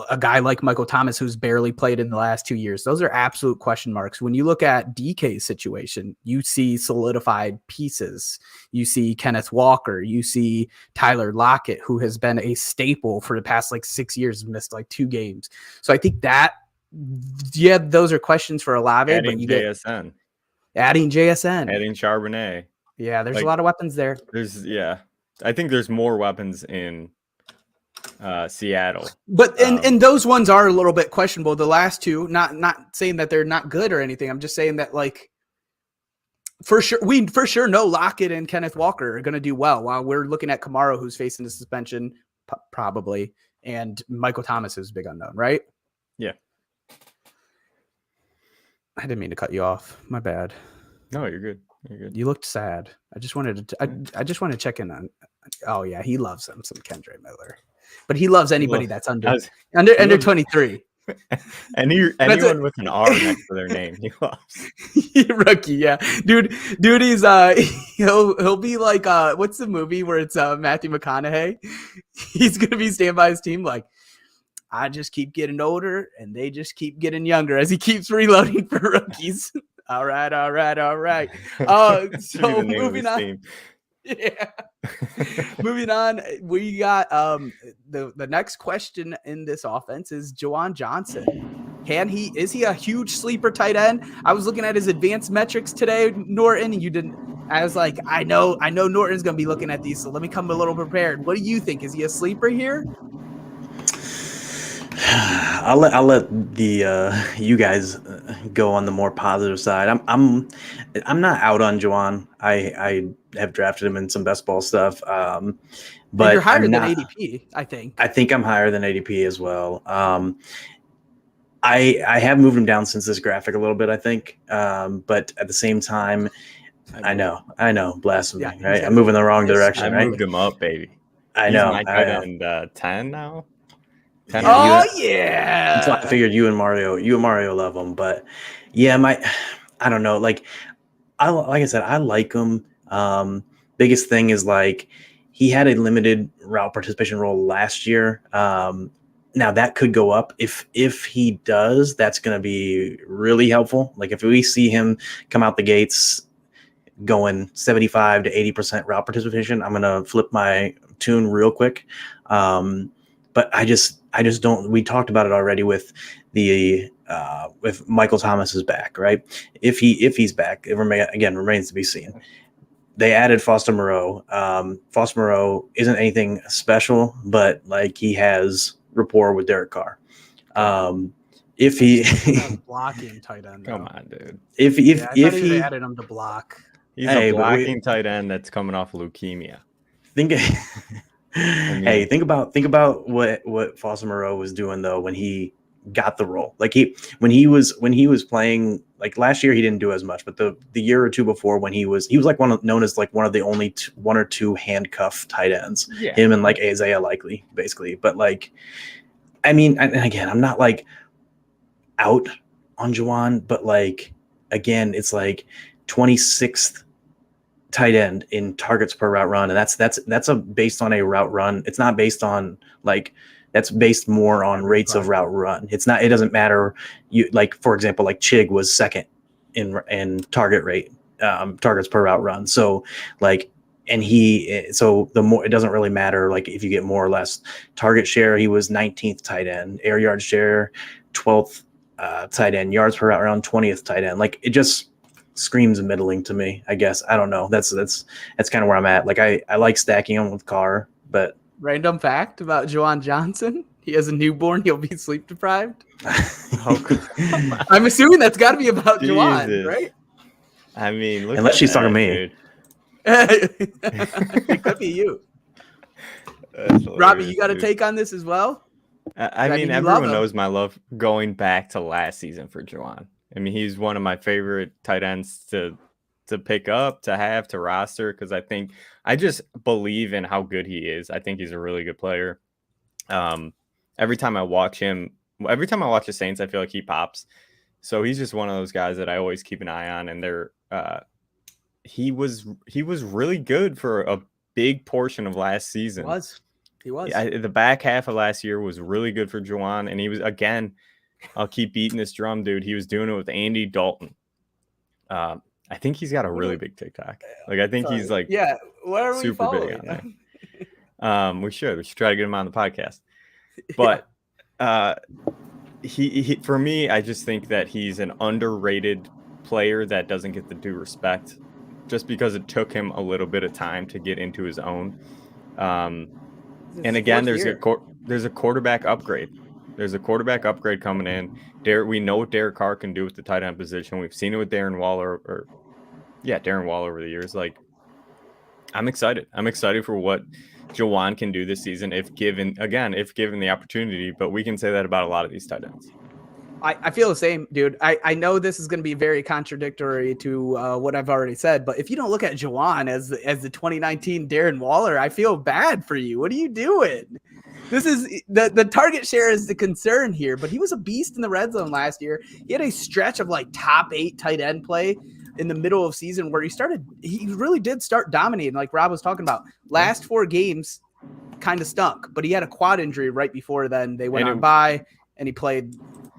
Speaker 2: a guy like Michael Thomas, who's barely played in the last 2 years, those are absolute question marks. When you look at DK's situation, you see solidified pieces. You see Kenneth Walker, you see Tyler Lockett, who has been a staple for the past 6 years, missed 2 games. So I think that, yeah, those are questions for Olave.
Speaker 4: Adding
Speaker 2: but you
Speaker 4: JSN.
Speaker 2: Adding JSN.
Speaker 4: Adding Charbonnet.
Speaker 2: Yeah, there's a lot of weapons there.
Speaker 4: I think there's more weapons in Seattle,
Speaker 2: but and those ones are a little bit questionable. The last two, not saying that they're not good or anything. I'm just saying that for sure know Lockett and Kenneth Walker are going to do well, while we're looking at Kamara, who's facing the suspension probably, and Michael Thomas, who's a big unknown, right? I didn't mean to cut you off. My bad.
Speaker 4: No, you're good. You're good.
Speaker 2: You looked sad. I just wanted to. I just want to check in on. Oh yeah, he loves him some Kendra Miller, but he loves anybody that's under 23.
Speaker 4: Anyone with an R next to their name, he loves.
Speaker 2: Rookie, yeah, dude. He's he'll be like what's the movie where it's Matthew McConaughey? He's gonna be standing by his team like, I just keep getting older and they just keep getting younger as he keeps reloading for rookies. All right. So moving on. Yeah. Moving on, we got the next question in this offense is Juwan Johnson. Is he a huge sleeper tight end? I was looking at his advanced metrics today, Norton, and you didn't. I was like, I know Norton's gonna be looking at these, so let me come a little prepared. What do you think? Is he a sleeper here?
Speaker 3: I'll let the you guys go on the more positive side. I'm not out on Juwan. I have drafted him in some best ball stuff. But
Speaker 2: and you're higher than ADP, I think.
Speaker 3: I think I'm higher than ADP as well. I have moved him down since this graphic a little bit, I think. But at the same time, I know, blasphemy, right? I'm moving the wrong direction.
Speaker 4: I moved him up, baby.
Speaker 3: I know.
Speaker 4: He's my tight end 10 now. 10
Speaker 2: yeah.
Speaker 3: So I figured you and Mario love him, but yeah, I don't know. Like I said, I like him. Biggest thing is like he had a limited route participation role last year. Now that could go up if he does. That's going to be really helpful. Like if we see him come out the gates going 75 to 80% route participation, I'm going to flip my tune real quick. But I just don't. We talked about it already with the if Michael Thomas is back, right? If he's back, it remains to be seen. They added Foster Moreau. Foster Moreau isn't anything special, but like he has rapport with Derek Carr. If he
Speaker 2: blocking tight end,
Speaker 4: come on, dude.
Speaker 3: If he
Speaker 2: added him to block,
Speaker 4: he's a blocking tight end that's coming off leukemia.
Speaker 3: Hey, think about what Foster Moreau was doing though when he got the role. Like when he was playing, like last year he didn't do as much, but the year or two before when he was like known as like one of the only one or two handcuff tight ends. Yeah. Him and like Isaiah Likely basically. But like, I mean, and again, I'm not like out on Juwan, but like again, it's like 26th tight end in targets per route run, and that's based on a route run. It's not based on like that's based more on rates of route run. It doesn't matter. You like, for example, like Chig was second in target rate, targets per route run. So like, and so the more, it doesn't really matter. Like if you get more or less target share, he was 19th tight end, air yard share, 12th tight end, yards per route run, 20th tight end. Like it just screams middling to me, I guess. I don't know. That's kind of where I'm at. Like I like stacking him with Carr, but
Speaker 2: random fact about Juwan Johnson: he has a newborn. He'll be sleep deprived. I'm assuming that's got to be about Juwan, right?
Speaker 4: I mean,
Speaker 3: unless she's talking to me,
Speaker 2: it could be you. Robbie, you got a take on this as well?
Speaker 4: I mean, everyone knows my love going back to last season for Juwan. I mean, he's one of my favorite tight ends to pick up, to roster, because I just believe in how good he is. I think he's a really good player. Every time I watch the Saints, I feel like he pops. So he's just one of those guys that I always keep an eye on. And he was really good for a big portion of last season.
Speaker 2: He was.
Speaker 4: The back half of last year was really good for Juwan, and he was again. I'll keep beating this drum, dude. He was doing it with Andy Dalton. I think he's got a really big TikTok. Like I think he's like
Speaker 2: where are we
Speaker 4: super big on that. We should try to get him on the podcast. But he for me, I just think that he's an underrated player that doesn't get the due respect, just because it took him a little bit of time to get into his own. And again, there's a quarterback upgrade. There's a quarterback upgrade coming in. We know what Derek Carr can do with the tight end position. We've seen it with Darren Waller over the years. Like, I'm excited. I'm excited for what Juwan can do this season if given the opportunity. But we can say that about a lot of these tight ends.
Speaker 2: I feel the same, dude. I know this is going to be very contradictory to what I've already said, but if you don't look at Juwan as the 2019 Darren Waller, I feel bad for you. What are you doing? This is the target share is the concern here, but he was a beast in the red zone last year. He had a stretch of like top 8 tight end play in the middle of season where he really did start dominating, like Rob was talking about. Last 4 games kind of stunk, but he had a quad injury right before then. They went on bye, and he played.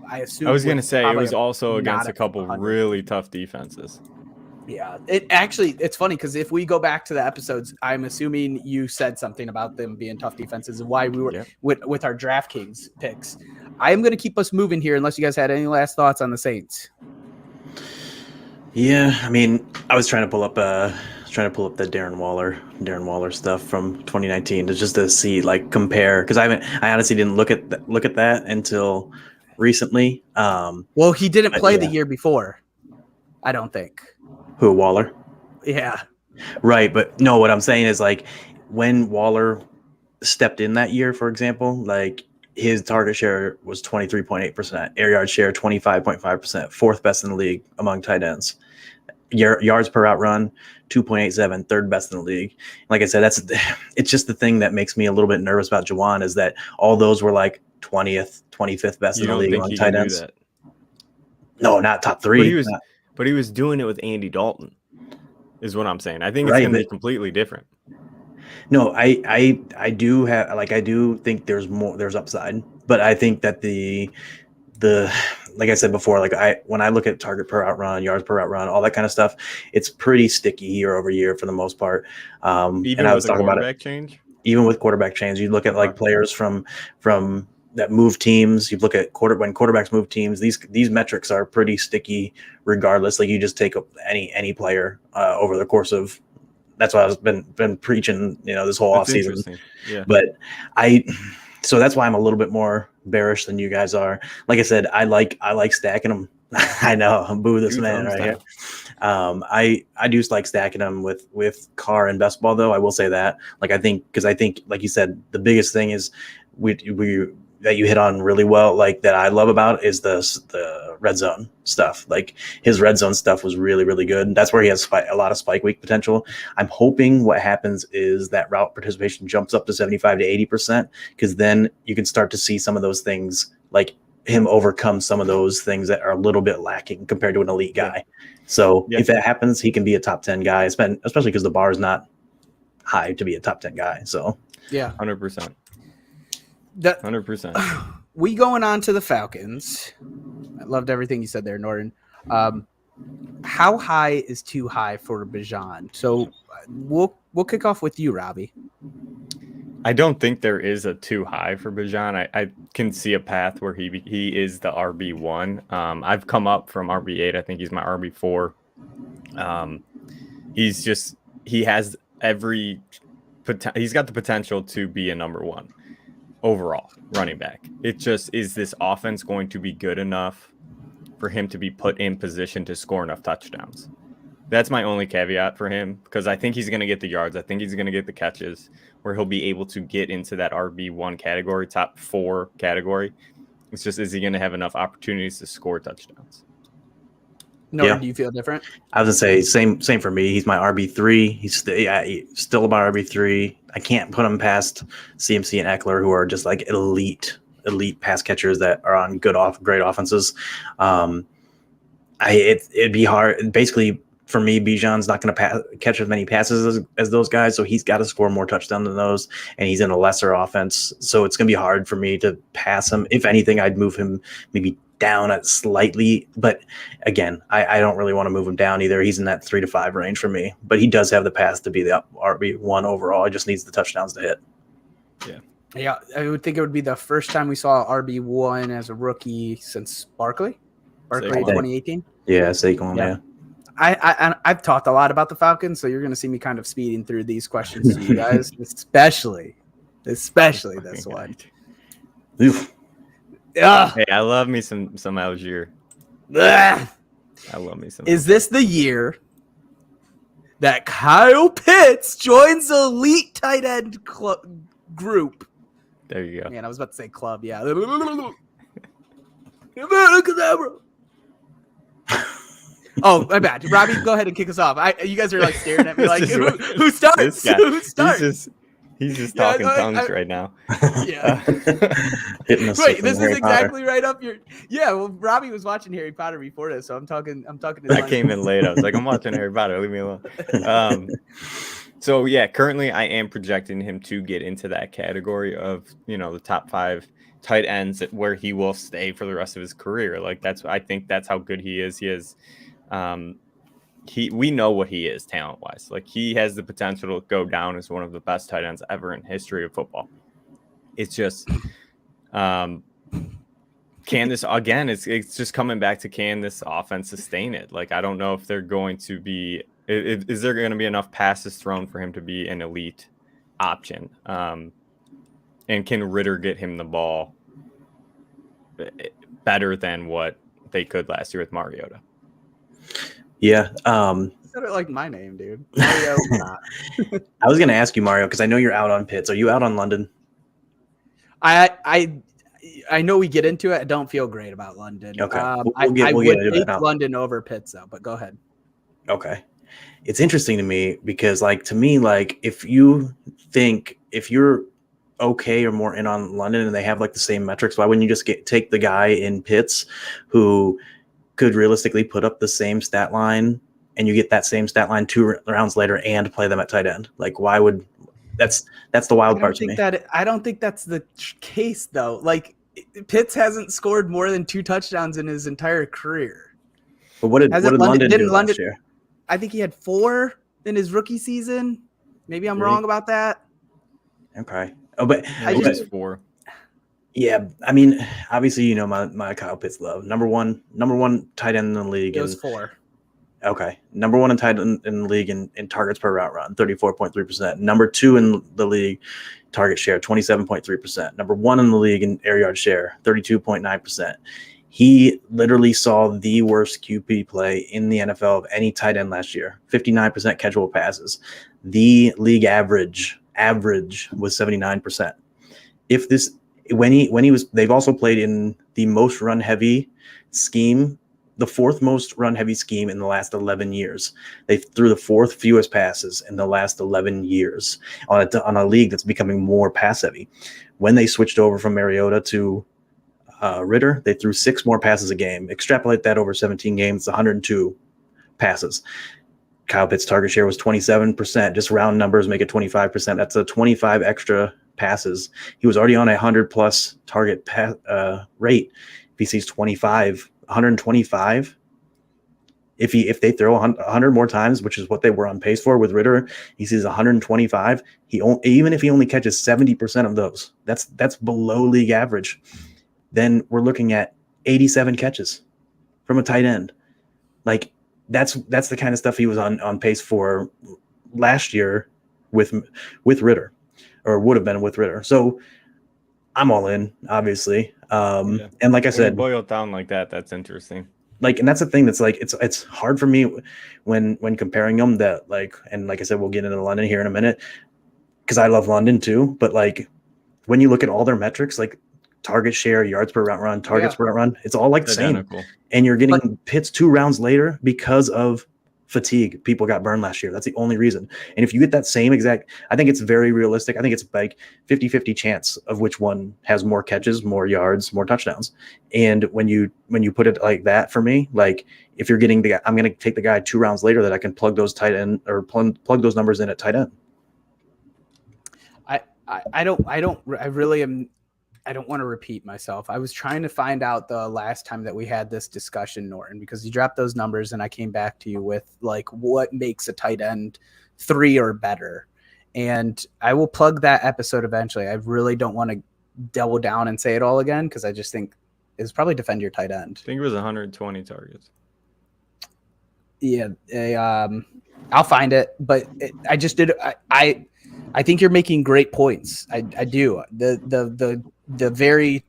Speaker 2: I was
Speaker 4: going to say it was also against a couple really tough defenses.
Speaker 2: Yeah, it's funny because if we go back to the episodes, I'm assuming you said something about them being tough defenses and why we were with our DraftKings picks. I am going to keep us moving here unless you guys had any last thoughts on the Saints.
Speaker 3: Yeah, I mean, I was trying to pull up the Darren Waller stuff from 2019 to see, like, compare, because I honestly didn't look at that until recently.
Speaker 2: Well, he didn't play the year before, I don't think.
Speaker 3: Who, Waller?
Speaker 2: Yeah. Right,
Speaker 3: but no, what I'm saying is, like, when Waller stepped in that year, for example, like, his target share was 23.8%, air yard share 25.5%, fourth best in the league among tight ends. Yards per route run 2.87, third best in the league. Like I said, it's just the thing that makes me a little bit nervous about Juwan is that all those were like 20th, 25th best in the league among tight ends. No, not top 3.
Speaker 4: But he was doing it with Andy Dalton, is what I'm saying. I think it's going to be completely different.
Speaker 3: No, I do think there's upside, but I think that the like I said before, when I look at target per route run, yards per route run, all that kind of stuff, it's pretty sticky year over year for the most part.
Speaker 4: Even with the quarterback change?
Speaker 3: Even with quarterback change, you look at like players from that move teams. You look at when quarterbacks move teams. These metrics are pretty sticky, regardless. Like you just take any player over the course of. That's what I've been preaching, this whole offseason. Yeah. But so that's why I'm a little bit more bearish than you guys are. Like I said, I like stacking them. I know I'm boo this man right here. I do like stacking them with Carr and best ball though. I will say that. I think like you said, the biggest thing is we that you hit on really well, like that I love about is the red zone stuff. Like his red zone stuff was really, really good. That's where he has a lot of spike week potential. I'm hoping what happens is that route participation jumps up to 75 to 80%, because then you can start to see some of those things, like him overcome some of those things that are a little bit lacking compared to an elite guy. So if that happens, he can be a top 10 guy, especially because the bar is not high to be a top 10 guy. So
Speaker 4: 100%. 100%.
Speaker 2: We going on to the Falcons. I loved everything you said there, Norton. How high is too high for Bijan? So we'll kick off with you, Robbie.
Speaker 4: I don't think there is a too high for Bijan. I can see a path where he is the RB1. I've come up from RB8. I think he's my RB4. He has he's got the potential to be a number 1 overall running back. It just is this offense going to be good enough for him to be put in position to score enough touchdowns? That's my only caveat for him, because I think he's going to get the yards. I think he's going to get the catches where he'll be able to get into that RB1 category, top 4 category. It's just, is he going to have enough opportunities to score touchdowns?
Speaker 2: No, do you feel different?
Speaker 3: I was gonna say same for me. He's my RB3. He's still my RB3. I can't put him past CMC and Eckler, who are just like elite pass catchers that are on great offenses. It'd be hard. Basically, for me, Bijan's not going to catch as many passes as those guys, so he's got to score more touchdowns than those, and he's in a lesser offense, so it's going to be hard for me to pass him. If anything, I'd move him maybe down at slightly, but again, I don't really want to move him down either. He's in that 3 to 5 range for me, but he does have the path to be the RB1 overall. He just needs the touchdowns to hit.
Speaker 2: Yeah, I would think it would be the first time we saw RB1 as a rookie since Barkley 2018.
Speaker 3: Yeah, Saquon. Yeah.
Speaker 2: I've talked a lot about the Falcons, so you're going to see me kind of speeding through these questions to you guys, especially this one.
Speaker 3: Oof.
Speaker 4: Hey, I love me some Algier. I love me some.
Speaker 2: Is this the year that Kyle Pitts joins the elite tight end group?
Speaker 4: There you go.
Speaker 2: Man, I was about to say club. Yeah. Oh, my bad. Robbie, go ahead and kick us off. You guys are like staring at me like, who starts? Who starts?
Speaker 4: He's just talking tongues right now.
Speaker 2: Yeah.
Speaker 3: Hitting us
Speaker 2: Wait, this is
Speaker 3: Harry
Speaker 2: exactly
Speaker 3: Potter.
Speaker 2: right up your. Yeah, well, Robbie was watching Harry Potter before this, so I'm talking.
Speaker 4: I came in late. I was like, I'm watching Harry Potter. Leave me alone. So yeah, currently I am projecting him to get into that category of, the top 5 tight ends where he will stay for the rest of his career. Like I think that's how good he is. He is, we know what he is talent wise. Like he has the potential to go down as one of the best tight ends ever in history of football. It's just, can this again? It's just coming back to, can this offense sustain it? Like I don't know if they're going to be. Is there going to be enough passes thrown for him to be an elite option? And can Ritter get him the ball better than what they could last year with Mariota?
Speaker 3: Yeah.
Speaker 2: You said it like my name, dude. Mario.
Speaker 3: I was going to ask you, Mario, because I know you're out on Pitts. Are you out on London?
Speaker 2: I know we get into it. I don't feel great about London.
Speaker 3: Okay.
Speaker 2: I
Speaker 3: we'll
Speaker 2: would
Speaker 3: get into
Speaker 2: take
Speaker 3: that.
Speaker 2: London over Pitts, though, but go ahead.
Speaker 3: Okay. It's interesting to me because, to me, if you're okay or more in on London and they have the same metrics, why wouldn't you just take the guy in Pitts who could realistically put up the same stat line and you get that same stat line 2 rounds later and play them at tight end? Why would that's the wild part to me.
Speaker 2: I don't think that's the case, though. Pitts hasn't scored more than 2 touchdowns in his entire career.
Speaker 3: But what did London do last year?
Speaker 2: I think he had 4 in his rookie season. Maybe I'm wrong about that.
Speaker 3: Okay. Oh, but
Speaker 4: I just 4.
Speaker 3: Yeah, I mean, obviously, my Kyle Pitts love. Number one tight end in the league.
Speaker 2: It was 4.
Speaker 3: Okay. Number 1 in tight end in the league in targets per route run, 34.3%. Number 2 in the league target share, 27.3%. Number 1 in the league in air yard share, 32.9%. He literally saw the worst QP play in the NFL of any tight end last year, 59% catchable passes. The league average was 79%. They've also played in the most run heavy scheme, the 4th most run heavy scheme in the last 11 years. They threw the 4th fewest passes in the last 11 years on a league that's becoming more pass heavy. When they switched over from Mariota to Ritter, they threw 6 more passes a game. Extrapolate that over 17 games, 102 passes. Kyle Pitts' target share was 27%. Just round numbers make it 25%. That's a 25 extra passes. He was already on a 100+ target rate. If he sees 125, if they throw 100 more times, which is what they were on pace for with Ritter, he sees 125. Even if he only catches 70% of those, that's below league average. Then we're looking at 87 catches from a tight end. That's the kind of stuff he was on pace for last year with Ritter, or would have been with Ritter. So I'm all in, obviously. And like I said,
Speaker 4: boil it down like that, that's interesting.
Speaker 3: And that's the thing that's it's hard for me when comparing them and like I said, we'll get into London here in a minute because I love London too. But when you look at all their metrics, target share, yards per route run, targets per route run, it's all the same. And you're getting Pitts 2 rounds later because of fatigue. People got burned last year. That's the only reason. And if you get that same exact, I think it's very realistic. I think it's 50-50 chance of which one has more catches, more yards, more touchdowns. And when you put it like that for me, if you're getting the guy, I'm going to take the guy 2 rounds later that I can plug those tight end or plug those numbers in at tight end.
Speaker 2: I don't want to repeat myself. I was trying to find out the last time that we had this discussion, Norton, because you dropped those numbers and I came back to you with what makes a tight end 3 or better. And I will plug that episode eventually. I really don't want to double down and say it all again because I just think it's probably defend your tight end.
Speaker 4: I think it was 120 targets.
Speaker 2: Yeah. I'll find it, but I just did. I think you're making great points. I do. The very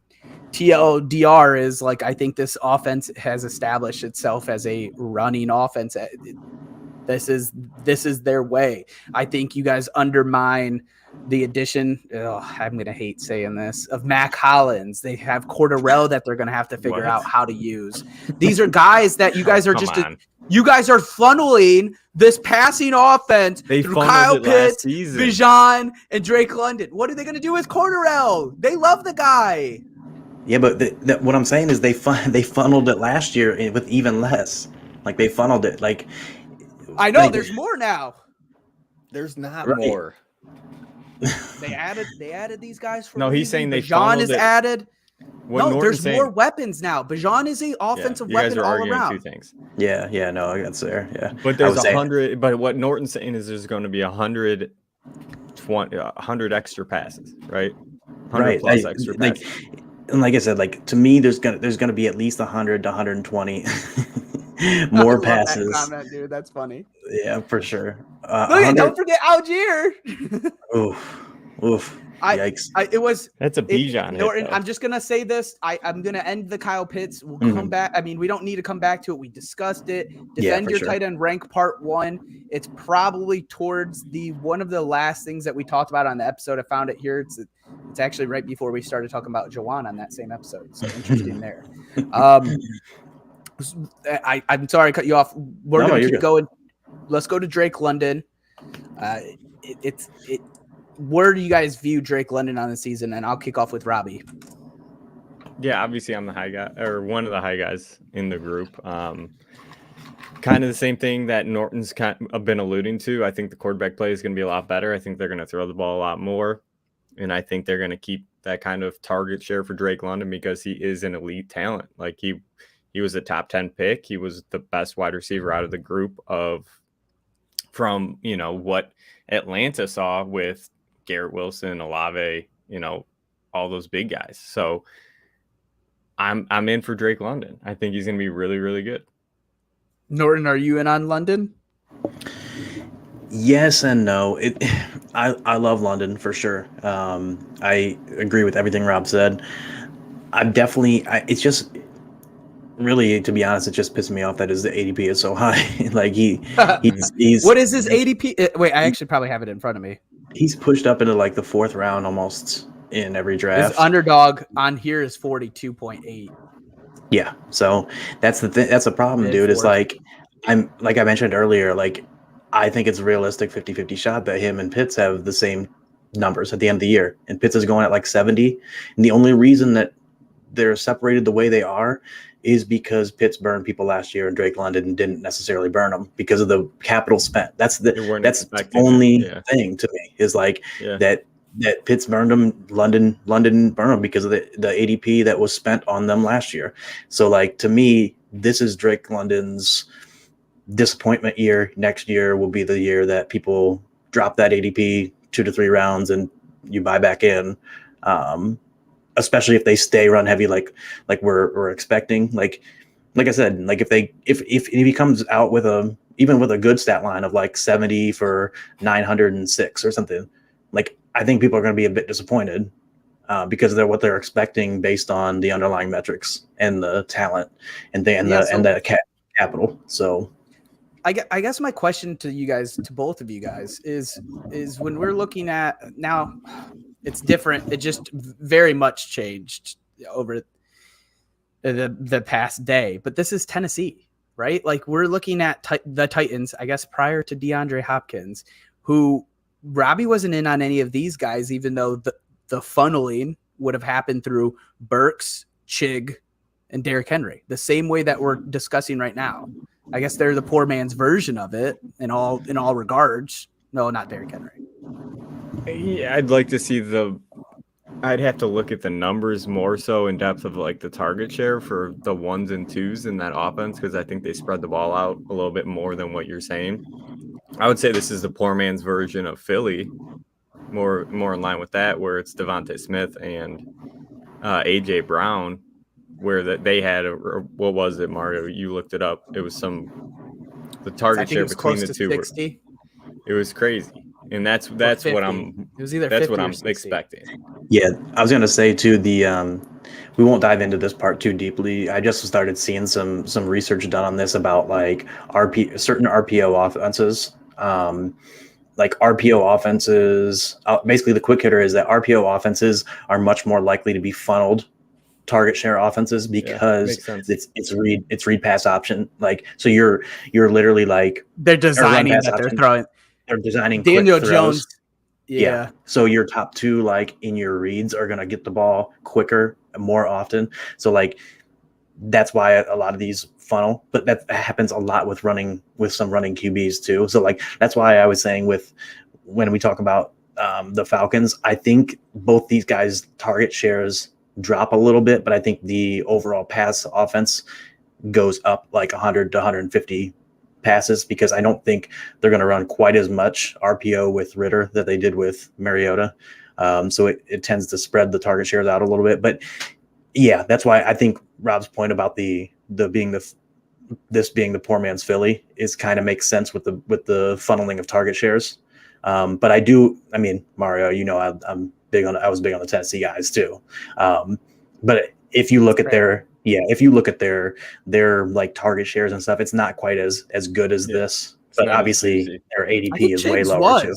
Speaker 2: TLDR is I think this offense has established itself as a running offense. This is their way. I think you guys undermine the addition. I'm going to hate saying this, of Mac Hollins. They have Cordarrelle that they're going to have to figure out how to use. These are guys that you guys are you guys are funneling this passing offense through Kyle Pitts, Bijan, and Drake London. What are they going to do with Cordarrelle? They love the guy.
Speaker 3: Yeah, but what I'm saying is they funneled it last year with even less. Like they funneled it. Like
Speaker 2: I know there's more now.
Speaker 4: There's not more.
Speaker 2: They added these guys for.
Speaker 4: No, he's saying they.
Speaker 2: Bijan is added. There's
Speaker 4: saying,
Speaker 2: more weapons now. Bijan is an offensive weapon all around.
Speaker 4: Two things.
Speaker 3: Yeah, no, that's there. Yeah,
Speaker 4: but there's 100. But what Norton's saying is there's going to be 100 extra passes, right? 100 plus extra passes.
Speaker 3: And like I said, like to me, there's gonna be at least 100 to 120 more passes.
Speaker 2: That comment, dude, that's funny.
Speaker 3: Yeah, for sure.
Speaker 2: Don't forget Algier.
Speaker 3: Oof. Yikes.
Speaker 2: That's
Speaker 4: a Bijan.
Speaker 2: Norton, I'm just gonna say this. I'm gonna end the Kyle Pitts. We'll come back. I mean, we don't need to come back to it. We discussed it. Defend your tight end rank part 1. It's probably towards one of the last things that we talked about on the episode. I found it here. It's actually right before we started talking about Jawan on that same episode. So interesting there. I'm sorry I cut you off. We're going to keep going. Let's go to Drake London. Where do you guys view Drake London on the season? And I'll kick off with Robbie.
Speaker 4: Yeah, obviously I'm the high guy, or one of the high guys in the group. Kind of the same thing that Norton's been alluding to. I think the quarterback play is going to be a lot better. I think they're going to throw the ball a lot more. And I think they're going to keep that kind of target share for Drake London because he is an elite talent. Like he was a top 10 pick. He was the best wide receiver out of the group from what Atlanta saw with Garrett Wilson, Olave, all those big guys. So I'm in for Drake London. I think he's going to be really, really good.
Speaker 2: Norton, are you in on London?
Speaker 3: Yes and no. I love London for sure. I agree with everything Rob said. It's just really, to be honest, it just pissed me off that his ADP is so high. Like he's
Speaker 2: what is his ADP? Wait, I actually probably have it in front of me.
Speaker 3: He's pushed up into like the 4th round almost in every draft.
Speaker 2: His underdog on here is 42.8.
Speaker 3: Yeah, so that's the thing. That's the problem, dude. Is like I mentioned earlier, like I think it's a realistic 50-50 shot that him and Pitts have the same numbers at the end of the year. And Pitts is going at like 70. And the only reason that they're separated the way they are is because Pitts burned people last year and Drake London didn't necessarily burn them because of the capital spent. That's the only thing to me is like that Pitts burned them, London burned them because of the ADP that was spent on them last year. So like to me, this is Drake London's disappointment year. Next year will be the year that people drop that ADP 2 to 3 rounds and you buy back in, especially if they stay run heavy like we're expecting. Like I said, like if he comes out with even with a good stat line of like 70 for 906 or something, like I think people are going to be a bit disappointed because they're what they're expecting based on the underlying metrics and the talent and the capital. So
Speaker 2: I guess my question to you guys, to both of you guys, is when we're looking at now, it's different. It just very much changed over the past day. But this is Tennessee, right? Like we're looking at the Titans, I guess, prior to DeAndre Hopkins, who Robbie wasn't in on any of these guys, even though the funneling would have happened through Burks, Chig, and Derrick Henry, the same way that we're discussing right now. I guess they're the poor man's version of it in all regards. No, not Derrick Henry.
Speaker 4: Yeah, I'd like to see I'd have to look at the numbers more so in depth of like the target share for the 1s and 2s in that offense because I think they spread the ball out a little bit more than what you're saying. I would say this is the poor man's version of Philly, more in line with that, where it's Devontae Smith and AJ Brown, where they had what was it, Mario? You looked it up. It was the target share between the two.
Speaker 2: 60.
Speaker 4: It was crazy, and that's what I'm.
Speaker 2: It was either
Speaker 4: that's
Speaker 2: 50
Speaker 4: what I'm
Speaker 2: 60.
Speaker 4: expecting.
Speaker 3: Yeah, I was gonna say too. We won't dive into this part too deeply. I just started seeing some research done on this about like certain RPO offenses. Like RPO offenses, basically the quick hitter is that RPO offenses are much more likely to be funneled target share offenses because it's read pass option. Like, so you're literally like
Speaker 2: they're designing that they're throwing.
Speaker 3: They're designing
Speaker 2: Daniel
Speaker 3: quick
Speaker 2: Jones.
Speaker 3: throws. Yeah. So your top two, like in your reads, are gonna get the ball quicker and more often. So like that's why a lot of these funnel, but that happens a lot with some running QBs too. So like that's why I was saying when we talk about the Falcons, I think both these guys' target shares drop a little bit, but I think the overall pass offense goes up like 100 to 150 passes because I don't think they're going to run quite as much RPO with Ritter that they did with Mariota. So it tends to spread the target shares out a little bit. But yeah, that's why I think Rob's point about this being the poor man's Philly is kind of makes sense with the funneling of target shares. But I mean, Mario, I was big on the Tennessee guys too. But if you look at their like target shares and stuff, it's not quite as good as this. But obviously their ADP is way lower too.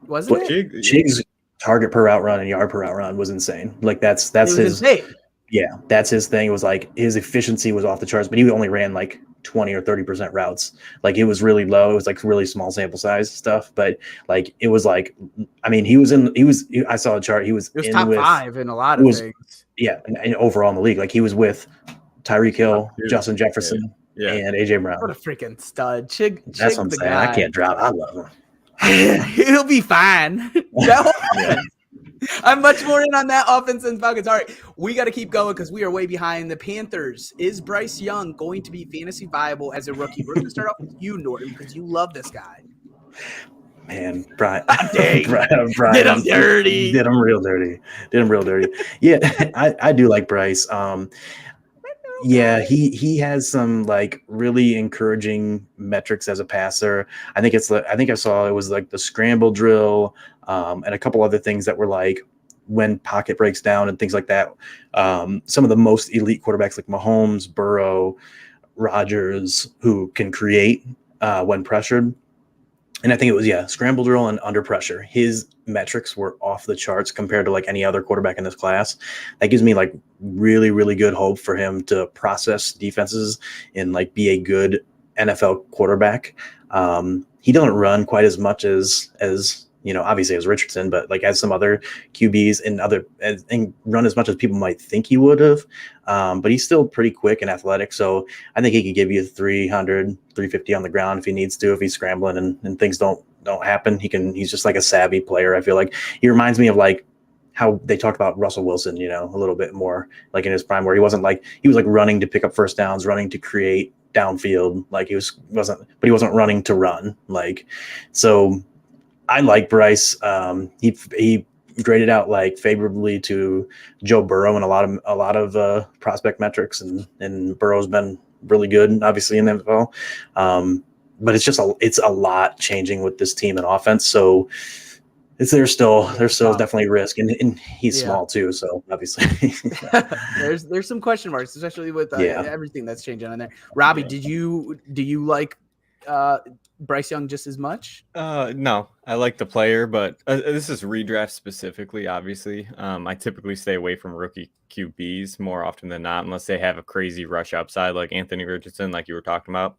Speaker 2: Wasn't it?
Speaker 3: Chig's target per route run and yard per route run was insane. Like that's his
Speaker 2: insane.
Speaker 3: Yeah, that's his thing. It was like his efficiency was off the charts, but he only ran like 20 or 30% routes. Like it was really low. It was like really small sample size stuff. But like it was like, I mean, I saw a chart. He was
Speaker 2: top 5 in a lot of things.
Speaker 3: Yeah, and overall in the league, like he was with Tyreek Hill, Justin Jefferson, and AJ Brown.
Speaker 2: What a freaking stud! Chig,
Speaker 3: that's what I'm saying.
Speaker 2: Guy.
Speaker 3: I can't drop. I love him.
Speaker 2: He'll be fine. I'm much more in on that offense than Falcons. All right, we got to keep going because we are way behind the Panthers. Is Bryce Young going to be fantasy viable as a rookie? We're going to start off with you, Norton, because you love this guy.
Speaker 3: Man, Brian,
Speaker 2: Brian did him dirty.
Speaker 3: Did him real dirty. Yeah, I do like Bryce. Yeah, he has some like really encouraging metrics as a passer. I think I saw it was like the scramble drill, and a couple other things that were like when pocket breaks down and things like that. Some of the most elite quarterbacks like Mahomes, Burrow, Rodgers, who can create when pressured. And I think it was, scramble drill and under pressure. His metrics were off the charts compared to like any other quarterback in this class. That gives me like really, really good hope for him to process defenses and like be a good NFL quarterback. He doesn't run quite as much as obviously as Richardson, but like as some other QBs and run as much as people might think he would have. But he's still pretty quick and athletic. So I think he could give you 300, 350 on the ground if he needs to, if he's scrambling and things don't happen. He's just like a savvy player. I feel like he reminds me of like how they talked about Russell Wilson, a little bit more like in his prime, where he was like running to pick up first downs, running to create downfield. Like he wasn't running to run. Like, so I like Bryce. He graded out like favorably to Joe Burrow in a lot of prospect metrics, and Burrow's been really good, obviously in the NFL. But it's a lot changing with this team and offense. So there's still definitely risk, and he's small too. So obviously,
Speaker 2: there's some question marks, especially with everything that's changing on there. Robbie, do you like Bryce Young just as much?
Speaker 4: No, I like the player, but this is redraft specifically. Obviously, I typically stay away from rookie QBs more often than not, unless they have a crazy rush upside like Anthony Richardson, like you were talking about.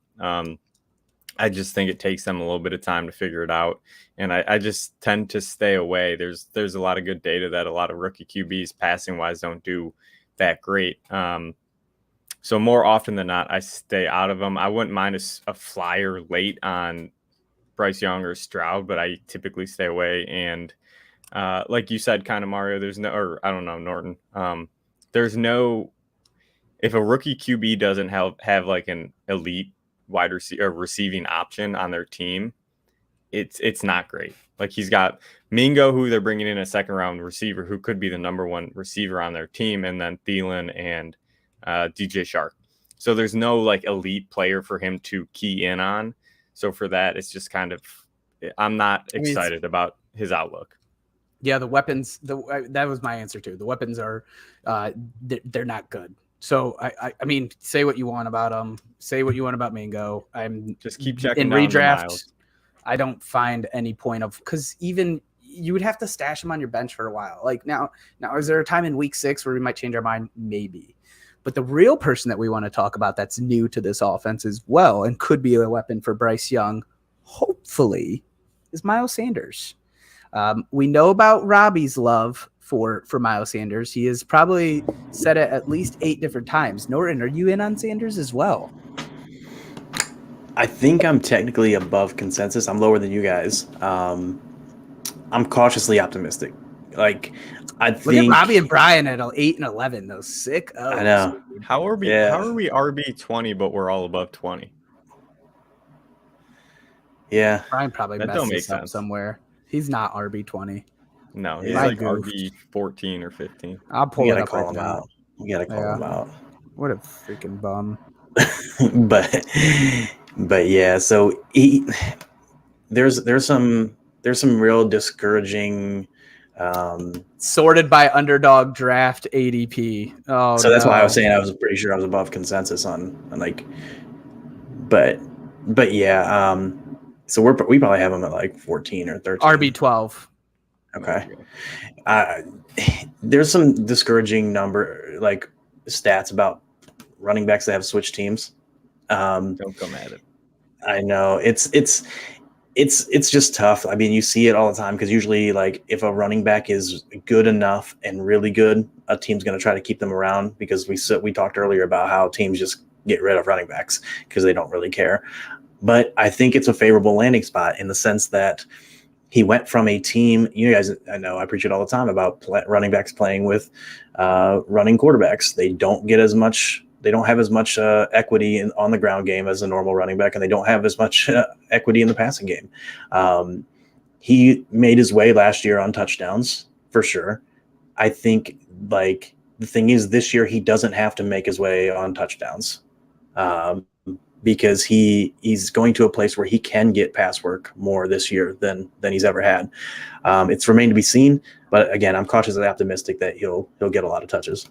Speaker 4: I just think it takes them a little bit of time to figure it out, and I just tend to stay away. There's a lot of good data that a lot of rookie QBs passing wise don't do that great. So more often than not, I stay out of them. I wouldn't mind a flyer late on Bryce Young or Stroud, but I typically stay away. And like you said, kind of Mario, Norton. There's no, if a rookie QB doesn't have like an elite wide receiver receiving option on their team, it's not great. Like he's got Mingo, who they're bringing in a second round receiver, who could be the number one receiver on their team, and then Thielen and DJ Shark. So there's no like elite player for him to key in on. So for that, it's just kind of, I'm not excited about his outlook.
Speaker 2: Yeah, the weapons. That was my answer too. The weapons are, they're not good. So I mean, say what you want about them. Say what you want about Mingo. I'm
Speaker 4: just keep checking
Speaker 2: in
Speaker 4: down
Speaker 2: redraft. I don't find any point of, because even you would have to stash him on your bench for a while. Like now, is there a time in week 6 where we might change our mind? Maybe. But the real person that we want to talk about that's new to this offense as well and could be a weapon for Bryce Young, hopefully, is Miles Sanders. We know about Robbie's love for Miles Sanders. He has probably said it at least 8 different times. Norton, are you in on Sanders as well?
Speaker 3: I think I'm technically above consensus. I'm lower than you guys. I'm cautiously optimistic. Like, I think
Speaker 2: look at Robbie and Brian at 8 and 11. Those sick.
Speaker 3: I know.
Speaker 4: How are we RB 20, but we're all above 20?
Speaker 3: Yeah,
Speaker 2: Brian probably messed this up somewhere. He's not RB 20.
Speaker 4: No, he's like RB 14 or 15.
Speaker 2: I'll pull it up.
Speaker 3: Call him out. You gotta call him out.
Speaker 2: What a freaking bum.
Speaker 3: but yeah, so there's some real discouraging
Speaker 2: sorted by underdog draft ADP. Oh,
Speaker 3: so that's why I was saying I was pretty sure I was above consensus on like, but yeah, so we probably have him at like 14 or 13.
Speaker 2: RB 12.
Speaker 3: Okay. There's some discouraging like stats about running backs that have switched teams.
Speaker 4: Don't come at it.
Speaker 3: I know it's just tough. I mean, you see it all the time because usually, like, if a running back is good enough and really good, a team's going to try to keep them around because we talked earlier about how teams just get rid of running backs because they don't really care. But I think it's a favorable landing spot in the sense that he went from a team. You guys, I know I preach it all the time about running backs playing with running quarterbacks. They don't get as much. They don't have as much equity on the ground game as a normal running back, and they don't have as much equity in the passing game. He made his way last year on touchdowns for sure. I think, like, the thing is, this year he doesn't have to make his way on touchdowns because he's going to a place where he can get pass work more this year than he's ever had. It's remained to be seen, but again, I'm cautiously optimistic that he'll get a lot of touches.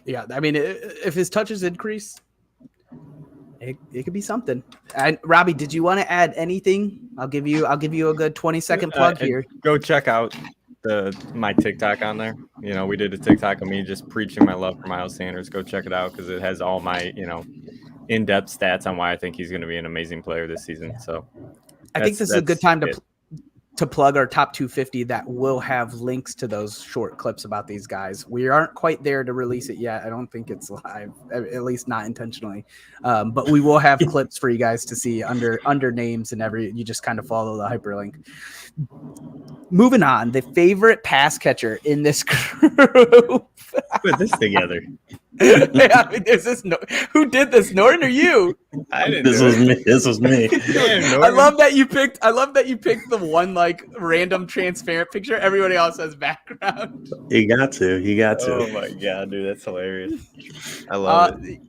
Speaker 2: Yeah, I mean, if his touches increase, it could be something. And Robbie, did you want to add anything? I'll give you a good 20-second plug here.
Speaker 4: Go check out my TikTok on there. You know, we did a TikTok of me just preaching my love for Miles Sanders. Go check it out because it has all my, in-depth stats on why I think he's going to be an amazing player this season. So
Speaker 2: I think this is a good time to plug our top 250 that will have links to those short clips about these guys. We aren't quite there to release it yet. I don't think it's live, at least not intentionally. But we will have clips for you guys to see under names and you just kind of follow the hyperlink. Moving on, the favorite pass catcher in this group.
Speaker 4: Put this together.
Speaker 2: Yeah, I mean, who did this? Norton or you?
Speaker 4: I didn't.
Speaker 3: This was me.
Speaker 2: I love that you picked the one like random transparent picture. Everybody else has background.
Speaker 3: You got to.
Speaker 4: Oh my god, dude, that's hilarious. I love it.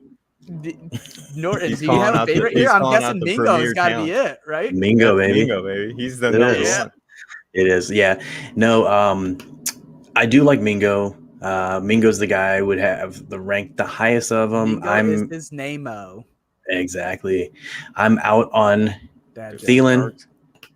Speaker 2: Norton, do you have a favorite here? I'm guessing Mingo's got to be it, right?
Speaker 3: Mingo, baby.
Speaker 4: Mingo, baby. He's the number one.
Speaker 3: It is, yeah. No, I do like Mingo. Mingo's the guy I would have the highest of them.
Speaker 2: Mingo is his name-o.
Speaker 3: Exactly. I'm out on Thielen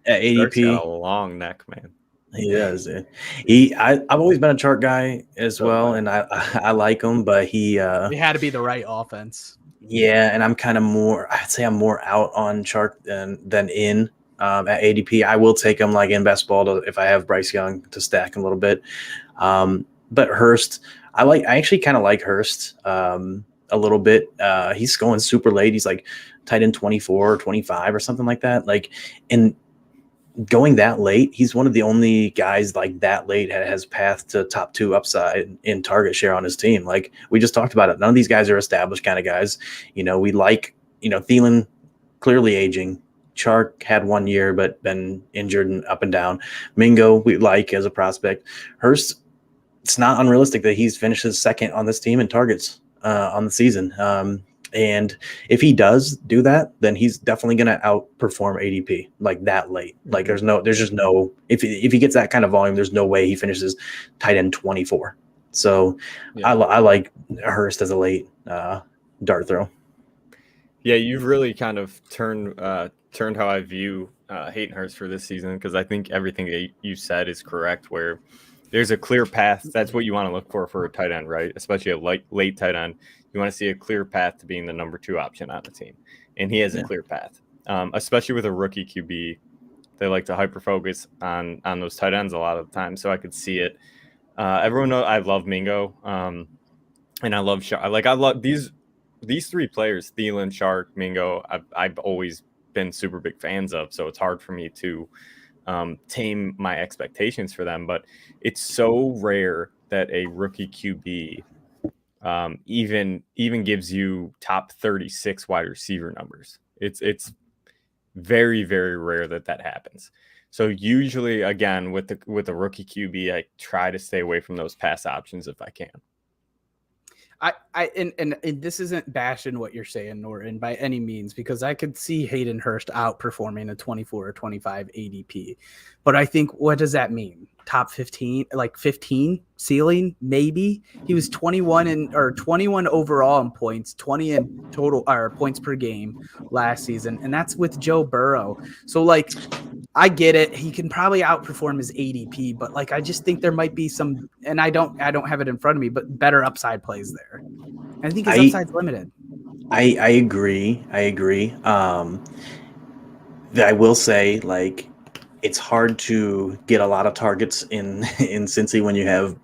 Speaker 3: at ADP.
Speaker 4: Got a long neck, man.
Speaker 3: He does. I've always been a Chark guy as well, and I like him, but he
Speaker 2: it had to be the right offense.
Speaker 3: Yeah, and I'm kind of I'd say I'm more out on Chark than in at ADP. I will take him like in best ball if I have Bryce Young to stack him a little bit. But Hurst, I actually kind of like Hurst a little bit. He's going super late. He's like tight end 24 or 25 or something like that. Like, and going that late, he's one of the only guys like that late has path to top 2 upside in target share on his team. Like we just talked about it. None of these guys are established kind of guys. We like, Thielen clearly aging. Chark had 1 year, but been injured and up and down. Mingo, we like as a prospect. Hurst, it's not unrealistic that he's finished his second on this team in targets on the season. And if he does do that, then he's definitely going to outperform ADP like that late. Like there's just no, if he gets that kind of volume, there's no way he finishes tight end 24. So I like Hurst as a late dart throw.
Speaker 4: Yeah, you've really kind of turned how I view Hayden Hurst for this season, because I think everything that you said is correct, where there's a clear path. That's what you want to look for a tight end, right? Especially a late tight end. You want to see a clear path to being the number 2 option on the team. And he has a clear path, especially with a rookie QB. They like to hyper-focus on those tight ends a lot of the time. So I could see it. Everyone knows I love Mingo, and I love Shark. I love these 3 players, Thielen, Shark, Mingo. I've always been super big fans of, so it's hard for me to tame my expectations for them. But it's so rare that a rookie QB even gives you top 36 wide receiver numbers. It's very, very rare that happens. So usually, again, with a rookie QB, I try to stay away from those pass options if I can.
Speaker 2: And this isn't bashing what you're saying, Norton, by any means, because I could see Hayden Hurst outperforming a 24 or 25 ADP. But I think, what does that mean? Top 15, like 15 ceiling, maybe. He was 21 overall in points, 20 in total or points per game last season, and that's with Joe Burrow. So like, I get it. He can probably outperform his ADP, but like, I just think there might be some, and I don't have it in front of me, but better upside plays there. I think his upside's limited.
Speaker 3: I agree. I will say, like, it's hard to get a lot of targets in Cincy when you have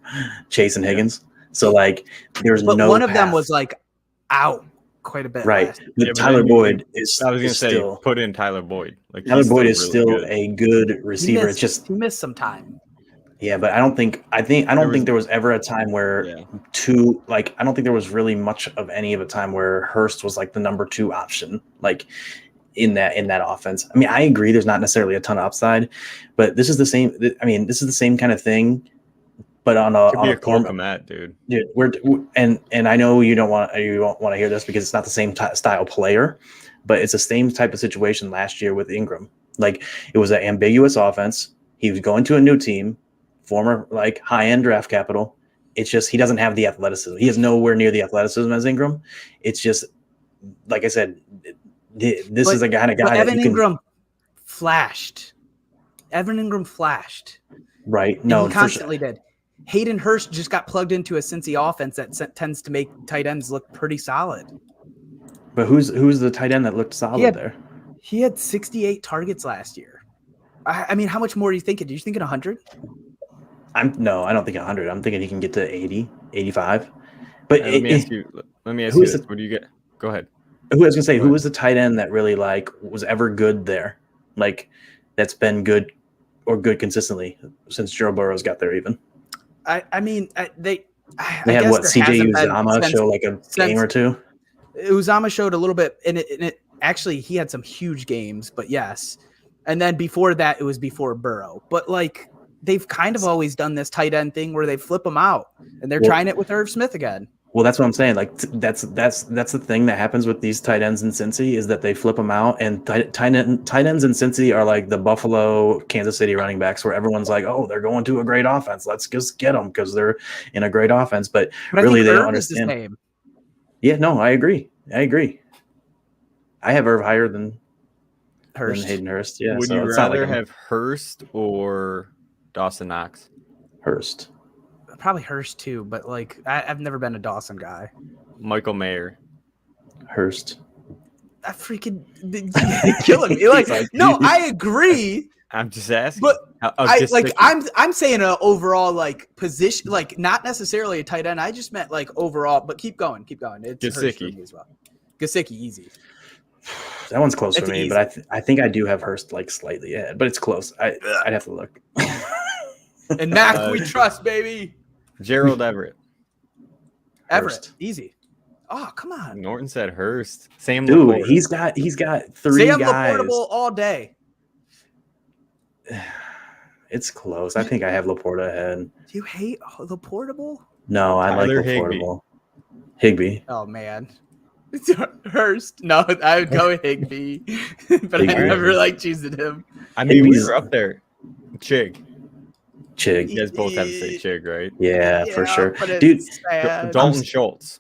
Speaker 3: Chase and Higgins. So like, but no
Speaker 2: one of
Speaker 3: path.
Speaker 2: them was like out quite a bit.
Speaker 3: Right. But Tyler Boyd is.
Speaker 4: I was going to say,
Speaker 3: still,
Speaker 4: put in Tyler Boyd. Like,
Speaker 3: Tyler Boyd is
Speaker 4: really
Speaker 3: still
Speaker 4: good.
Speaker 3: a good receiver. It's just
Speaker 2: he missed some time.
Speaker 3: Yeah, but I don't think there was ever a time where I don't think there was really much of any of a time where Hurst was like the number 2 option, like in that offense. I mean, I agree there's not necessarily a ton of upside, but this is the same. I mean, this is the same kind of thing, but on a
Speaker 4: format, dude.
Speaker 3: And I know you won't want to hear this because it's not the same style player, but it's the same type of situation last year with Ingram. Like, it was an ambiguous offense. He was going to a new team. Former like high-end draft capital. It's just he doesn't have the athleticism. He is nowhere near the athleticism as Ingram. It's just, like I said, this is a kind of guy.
Speaker 2: Evan Ingram flashed.
Speaker 3: Right. No,
Speaker 2: he constantly did. Hayden Hurst just got plugged into a Cincy offense that tends to make tight ends look pretty solid.
Speaker 3: But who's the tight end that looked solid there?
Speaker 2: He had 68 targets last year. I mean, how much more are you thinking? Are you thinking 100?
Speaker 3: I don't think 100. I'm thinking he can get to 80, 85. But
Speaker 4: let me ask you this. What do you get? Go ahead.
Speaker 3: Who was gonna say? Who was the tight end that really like was ever good there? Like, that's been good or good consistently since Joe Burrow's got there. Even
Speaker 2: I mean, they
Speaker 3: had what CJ Uzomah show like a game or two.
Speaker 2: Uzomah showed a little bit, and it actually he had some huge games, but yes. And then before that, it was before Burrow. But like, they've kind of always done this tight end thing where they flip them out, and they're trying it with Irv Smith again.
Speaker 3: Well, that's what I'm saying. Like, that's the thing that happens with these tight ends in Cincy is that they flip them out, and tight ends in Cincy are like the Buffalo, Kansas City running backs, where everyone's like, oh, they're going to a great offense. Let's just get them because they're in a great offense. But really, they don't understand. Yeah, no, I agree. I have Irv higher than Hayden Hurst. Yeah.
Speaker 4: Would you rather have Hurst or Dawson Knox?
Speaker 3: Hurst.
Speaker 2: Probably Hurst too, but like I've never been a Dawson guy.
Speaker 4: Michael Mayer.
Speaker 3: Hurst.
Speaker 2: That freaking killing me. Like, no, I agree.
Speaker 4: I'm just asking.
Speaker 2: But I'm saying an overall like position, like not necessarily a tight end. I just meant like overall. But keep going. It's Hurst for me as well. Gesicki, easy.
Speaker 3: That one's close for me, easy. But I think I do have Hurst like slightly ahead, but it's close. I'd have to look.
Speaker 2: And Mac, we trust, baby.
Speaker 4: Gerald Everett.
Speaker 2: Easy. Oh, come on.
Speaker 4: Norton said Hurst. Sam
Speaker 3: Dude,
Speaker 4: Laporte.
Speaker 3: he's got 3
Speaker 2: Sam
Speaker 3: guys.
Speaker 2: Laportable all day.
Speaker 3: It's close. I think I have Laporta ahead.
Speaker 2: Do you hate Laportable?
Speaker 3: No, I like Laportable. Higbee.
Speaker 2: Oh man. Hurst. No, I would go with Higbee, but I never like choosing him.
Speaker 4: I mean, we were up there. Chig.
Speaker 3: You
Speaker 4: guys both have to say Chig, right?
Speaker 3: Yeah, for sure. Dude,
Speaker 4: Dalton Schultz.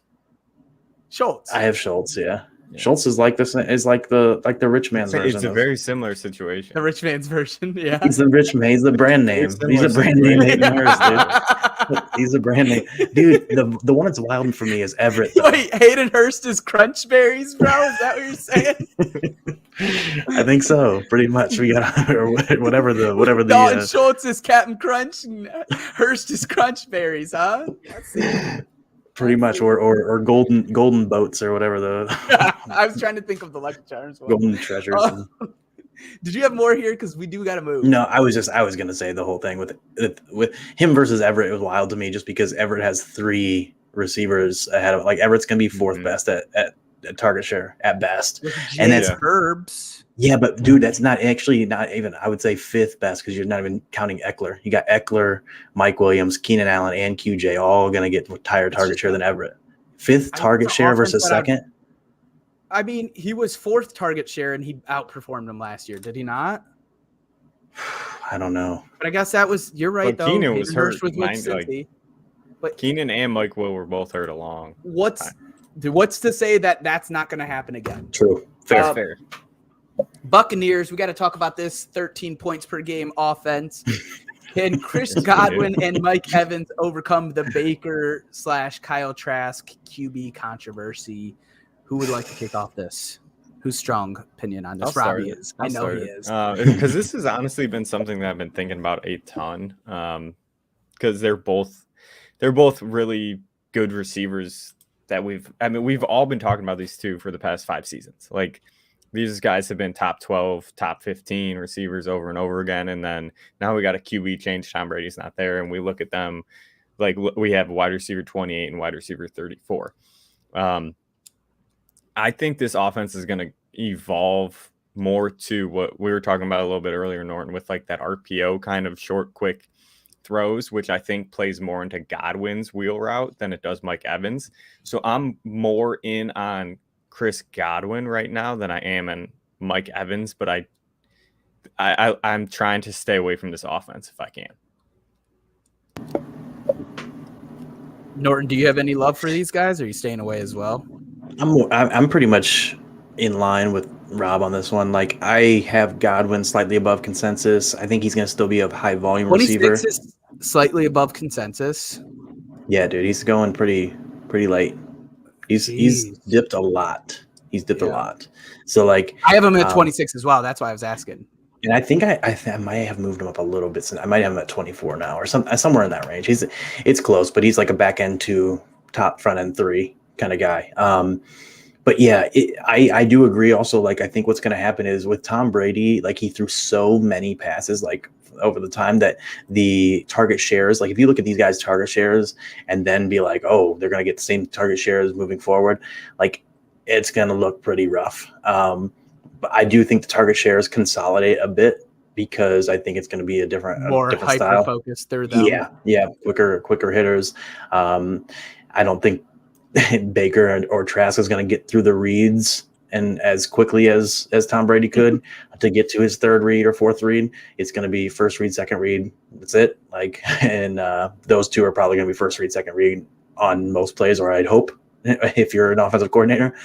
Speaker 2: Schultz.
Speaker 3: I have Schultz, yeah. Schultz is like this is like the rich man's version.
Speaker 4: It's a very similar situation.
Speaker 2: The rich man's version, yeah.
Speaker 3: He's the rich man. He's the brand name. He's a brand name. Dude. He's a brand name, dude. The one that's wild for me is Everett. Though.
Speaker 2: Wait, Hayden Hurst is Crunch Berries, bro? Is that what you're saying?
Speaker 3: I think so. Pretty much. We got or whatever the.
Speaker 2: Dalton Schultz is Captain Crunch, and Hurst is Crunch Berries, huh?
Speaker 3: Pretty much, or golden boats or whatever the.
Speaker 2: I was trying to think of the Lucky Charms one.
Speaker 3: Golden treasures.
Speaker 2: Did you have more here? Because we do got to move.
Speaker 3: No, I was gonna say the whole thing with him versus Everett. It was wild to me just because Everett has 3 receivers ahead of. Like Everett's gonna be 4th best at target share at best, and that's
Speaker 2: Herbs.
Speaker 3: Yeah, but dude, that's not even. I would say 5th best because you're not even counting Eckler. You got Eckler, Mike Williams, Keenan Allen, and QJ all gonna get higher target share than Everett. 5th target share versus 2nd.
Speaker 2: I mean, he was 4th target share and he outperformed him last year. Did he not?
Speaker 3: I don't know.
Speaker 2: But I guess that was. You're right, though.
Speaker 4: Keenan was hurt.
Speaker 2: But
Speaker 4: Keenan and Mike Will were both hurt along.
Speaker 2: What's to say that that's not going to happen again?
Speaker 3: True. Fair.
Speaker 2: Buccaneers, we got to talk about this 13 points per game offense. Can Chris Godwin and Mike Evans overcome the Baker/Kyle Trask QB controversy? Who would like to kick off this? Who's strong opinion on this? Robbie is. I know he is.
Speaker 4: Because this has honestly been something that I've been thinking about a ton. Because they're both really good receivers that we've all been talking about these two for the past 5 seasons. Like these guys have been top 12, top 15 receivers over and over again. And then now we got a QB change. Tom Brady's not there. And we look at them like we have wide receiver 28 and wide receiver 34. I think this offense is going to evolve more to what we were talking about a little bit earlier, Norton, with like that RPO kind of short, quick throws, which I think plays more into Godwin's wheel route than it does Mike Evans. So I'm more in on Chris Godwin right now than I am in Mike Evans, but I'm trying to stay away from this offense if I can.
Speaker 2: Norton, do you have any love for these guys, or are you staying away as well?
Speaker 3: I'm pretty much in line with Rob on this one. Like I have Godwin slightly above consensus. I think he's going to still be a high volume receiver.
Speaker 2: 26 is slightly above consensus.
Speaker 3: Yeah, dude, he's going pretty late. He's dipped a lot. A lot. So like
Speaker 2: I have him at 26 as well. That's why I was asking.
Speaker 3: And I think I might have moved him up a little bit. I might have him at 24 now or somewhere in that range. It's close, but he's like a back end 2, top front end 3 kind of guy. But yeah, I do agree also. Like, I think what's going to happen is with Tom Brady, like he threw so many passes, like over the time that the target shares, like if you look at these guys' target shares and then be like, oh, they're going to get the same target shares moving forward. Like it's going to look pretty rough. But I do think the target shares consolidate a bit because I think it's going to be a different
Speaker 2: hyper focused through them.
Speaker 3: Yeah. Quicker hitters. I don't think Baker or Trask is going to get through the reads and as quickly as Tom Brady could to get to his 3rd read or 4th read. It's going to be 1st read, 2nd read. That's it. Like, and those 2 are probably going to be 1st read, 2nd read on most plays, or I'd hope if you're an offensive coordinator.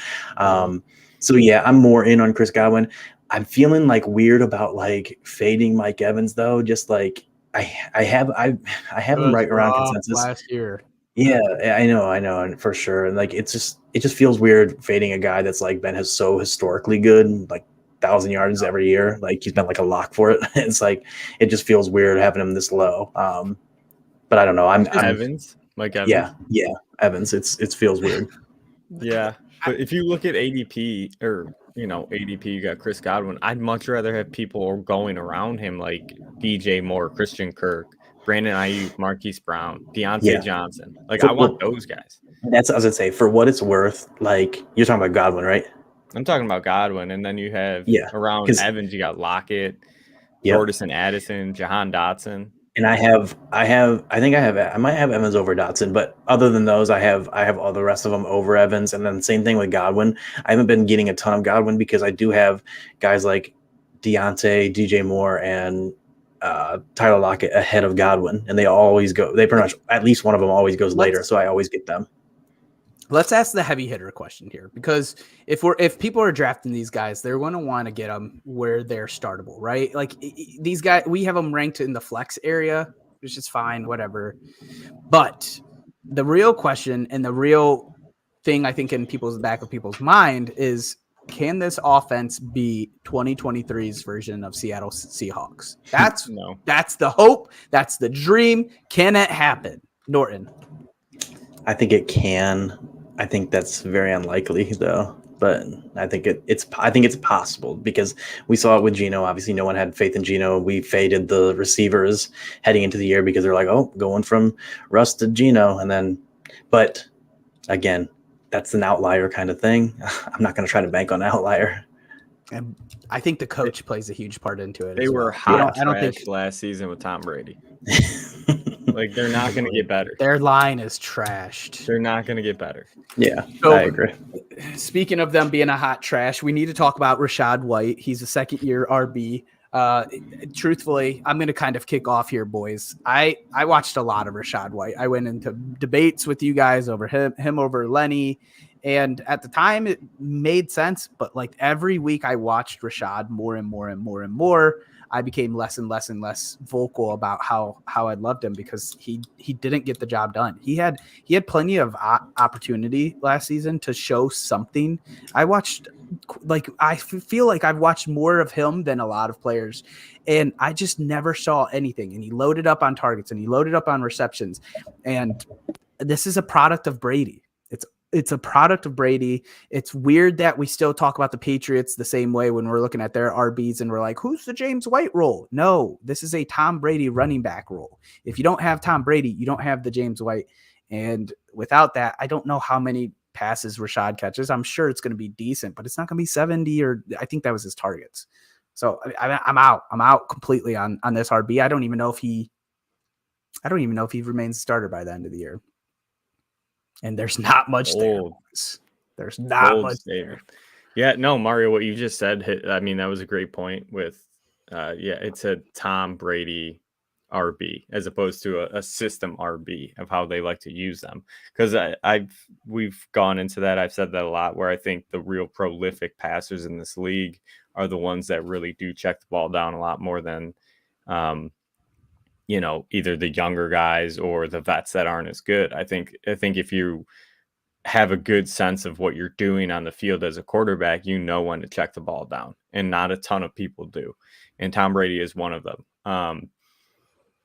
Speaker 3: So yeah, I'm more in on Chris Godwin. I'm feeling like weird about like fading Mike Evans though. Just like I have him right around consensus
Speaker 2: last year.
Speaker 3: Yeah, I know, and for sure. And like it just feels weird fading a guy that's like been so historically good, like 1,000 yards every year. Like he's been like a lock for it. It's like it just feels weird having him this low. But I don't know. I'm
Speaker 4: Evans, Mike Evans.
Speaker 3: Yeah, Evans. It feels weird.
Speaker 4: Yeah, but if you look at ADP or ADP, you got Chris Godwin. I'd much rather have people going around him like DJ Moore, Christian Kirk, Brandon Ayuk, Marquise Brown, Deontay Johnson. Like I want those guys.
Speaker 3: That's what I was gonna say. For what it's worth, like you're talking about Godwin, right?
Speaker 4: I'm talking about Godwin, and then you have around Evans, you got Lockett, Jordison Addison, Jahan Dotson.
Speaker 3: And I might have Evans over Dotson, but other than those, I have all the rest of them over Evans. And then same thing with Godwin. I haven't been getting a ton of Godwin because I do have guys like Deontay, DJ Moore, and Tyler Lockett ahead of Godwin, and they pretty much, at least one of them always goes later, so I always get them.
Speaker 2: Let's ask the heavy hitter question here, because if people are drafting these guys, they're going to want to get them where they're startable, right? Like these guys, we have them ranked in the flex area, which is fine, whatever. But the real question and the real thing I think in people's back of people's mind is, can this offense be 2023's version of Seattle Seahawks? That's the hope. That's the dream. Can it happen, Norton?
Speaker 3: I think it can. I think that's very unlikely, though. But I think it's possible, because we saw it with Geno. Obviously, no one had faith in Geno. We faded the receivers heading into the year because they're like, oh, going from Russ to Geno, but again, that's an outlier kind of thing. I'm not going to try to bank on an outlier.
Speaker 2: And I think the coach plays a huge part into it.
Speaker 4: They were hot trash last season with Tom Brady. Like, they're not going to get better.
Speaker 2: Their line is trashed.
Speaker 4: They're not going to get better.
Speaker 3: Yeah, so, I agree.
Speaker 2: Speaking of them being a hot trash, we need to talk about Rachaad White. He's a second-year RB. Truthfully, I'm going to kind of kick off here, boys. I watched a lot of Rachaad White. I went into debates with you guys over him over Lenny. And at the time, it made sense. But like every week I watched Rachaad more and more and more and more, I became less and less and less vocal about how I loved him, because he didn't get the job done. He had plenty of opportunity last season to show something. I feel like I've watched more of him than a lot of players, and I just never saw anything. And he loaded up on targets and he loaded up on receptions. And this is a product of Brady. It's a product of Brady. It's weird that we still talk about the Patriots the same way when we're looking at their RBs and we're like, who's the James White role? No, this is a Tom Brady running back role. If you don't have Tom Brady, you don't have the James White. And without that, I don't know how many passes Rachaad catches. I'm sure it's going to be decent, but it's not going to be 70, or I think that was his targets. So I'm out. I'm out completely on this RB. I don't even know if he remains a starter by the end of the year. And there's not much there. There's not much there.
Speaker 4: Yeah, no, Mario, what you just said, I mean, that was a great point with, it's a Tom Brady RB as opposed to a system RB of how they like to use them. Because we've gone into that. I've said that a lot, where I think the real prolific passers in this league are the ones that really do check the ball down a lot more than, either the younger guys or the vets that aren't as good. I think if you have a good sense of what you're doing on the field as a quarterback, you know when to check the ball down, and not a ton of people do. And Tom Brady is one of them.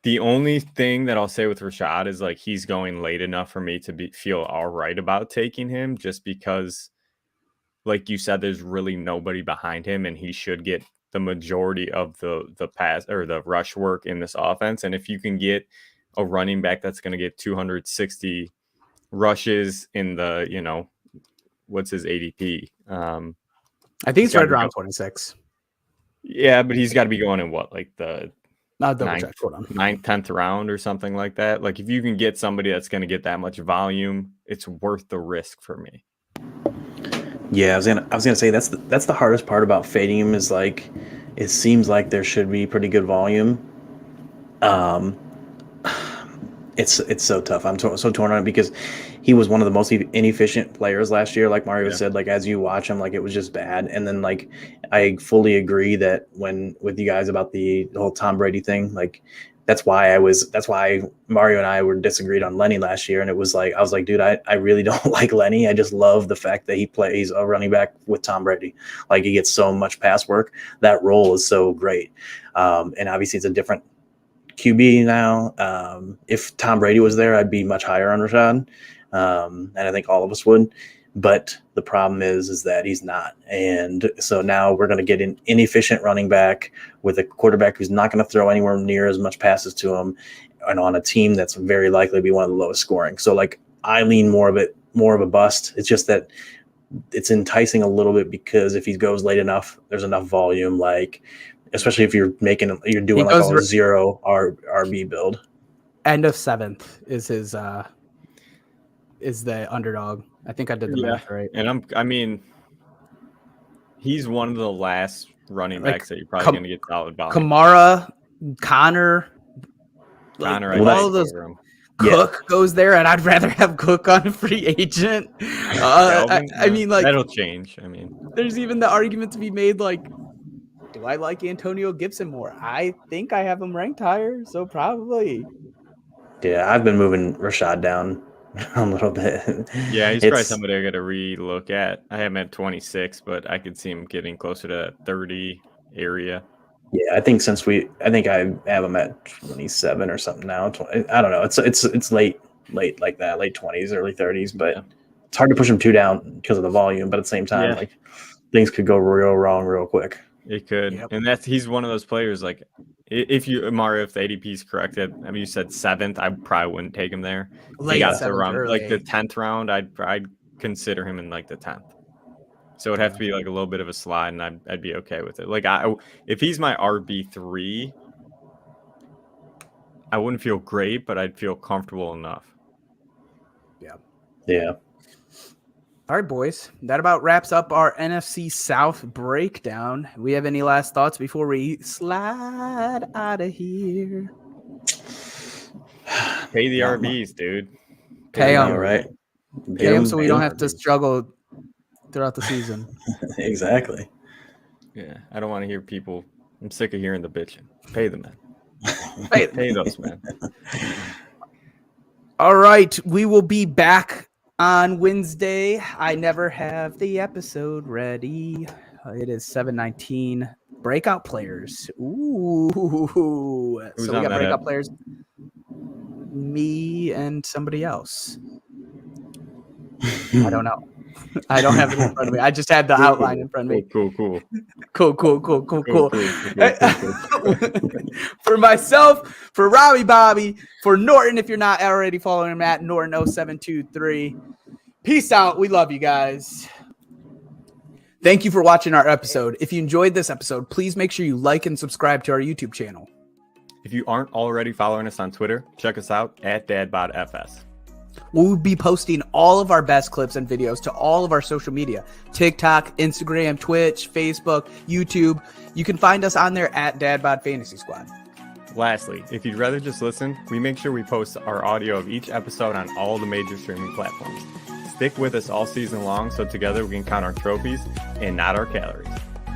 Speaker 4: The only thing that I'll say with Rachaad is, like, he's going late enough for me to feel all right about taking him, just because, like you said, there's really nobody behind him, and he should get the majority of the pass or the rush work in this offense. And if you can get a running back that's going to get 260 rushes in the, what's his ADP?
Speaker 2: I think it's right around 26.
Speaker 4: Yeah, but he's got to be going in what, like the
Speaker 2: Not double check. Hold on.
Speaker 4: 9th, 10th round or something like that. Like, if you can get somebody that's going to get that much volume, it's worth the risk for me.
Speaker 3: Yeah, I was gonna say that's the hardest part about fading him, is like, it seems like there should be pretty good volume. It's so tough. I'm so torn on it, because he was one of the most inefficient players last year. Like Mario said, like, as you watch him, like, it was just bad. And then, like, I fully agree that with you guys about the whole Tom Brady thing, like, that's why Mario and I were disagreed on Lenny last year. And it was like, I was like, dude, I really don't like Lenny. I just love the fact that he plays a running back with Tom Brady. Like, he gets so much pass work. That role is so great. And obviously it's a different QB now. If Tom Brady was there, I'd be much higher on Rachaad. And I think all of us would. But the problem is that he's not. And so now we're going to get an inefficient running back with a quarterback who's not going to throw anywhere near as much passes to him, and on a team that's very likely to be one of the lowest scoring. So, like, I lean more of a bust. It's just that it's enticing a little bit, because if he goes late enough, there's enough volume. Like, especially if you're doing like a 0 RB build.
Speaker 2: End of 7th is his is the underdog. I think I did the math right.
Speaker 4: And he's one of the last running backs that you're probably going to get solid volume.
Speaker 2: Kamara, Connor, all of those. Cook goes there, and I'd rather have Cook on a free agent. I mean, like,
Speaker 4: that'll change. I mean,
Speaker 2: there's even the argument to be made, like, do I like Antonio Gibson more? I think I have him ranked higher, so probably.
Speaker 3: Yeah, I've been moving Rashad down a little bit.
Speaker 4: Yeah, he's probably somebody I got to relook at. I have him at 26, but I could see him getting closer to 30 area.
Speaker 3: Yeah, I think I have him at 27 or something now. I don't know. It's late like that, late 20s, early 30s, but it's hard to push him too down because of the volume. But at the same time, like things could go real wrong real quick.
Speaker 4: It could, and he's one of those players. Like if the ADP is correct, I mean, you said 7th, I probably wouldn't take him there. He got the round, like the 10th round, I'd consider him in like the 10th. So it'd have to be like a little bit of a slide, and I'd be okay with it. Like if he's my RB3, I wouldn't feel great, but I'd feel comfortable enough.
Speaker 3: Yeah.
Speaker 2: All right, boys. That about wraps up our NFC South breakdown. We have any last thoughts before we slide out of here?
Speaker 4: Pay the RBs, dude.
Speaker 2: Pay them,
Speaker 3: right?
Speaker 2: Pay them so we don't have to struggle throughout the season.
Speaker 3: Exactly.
Speaker 4: Yeah, I don't want to hear people. I'm sick of hearing the bitching. Pay the men.
Speaker 2: Pay
Speaker 4: those men.
Speaker 2: All right, we will be back on Wednesday. I never have the episode ready. It is 7:19. Breakout players. Ooh.
Speaker 4: Who's
Speaker 2: so we got breakout
Speaker 4: app?
Speaker 2: players. Me and somebody else. I don't know. I don't have it in front of me. I just had the outline in front of me.
Speaker 4: Cool.
Speaker 2: Cool. For myself, for Robbie Bobby, for Norton, if you're not already following him at Norton0723. Peace out. We love you guys. Thank you for watching our episode. If you enjoyed this episode, please make sure you like and subscribe to our YouTube channel.
Speaker 4: If you aren't already following us on Twitter, check us out at DadBodFS.
Speaker 2: We'll be posting all of our best clips and videos to all of our social media: TikTok, Instagram, Twitch, Facebook, YouTube. You can find us on there at DadBod Fantasy Squad.
Speaker 4: Lastly, if you'd rather just listen, we make sure we post our audio of each episode on all the major streaming platforms. Stick with us all season long so together we can count our trophies and not our calories.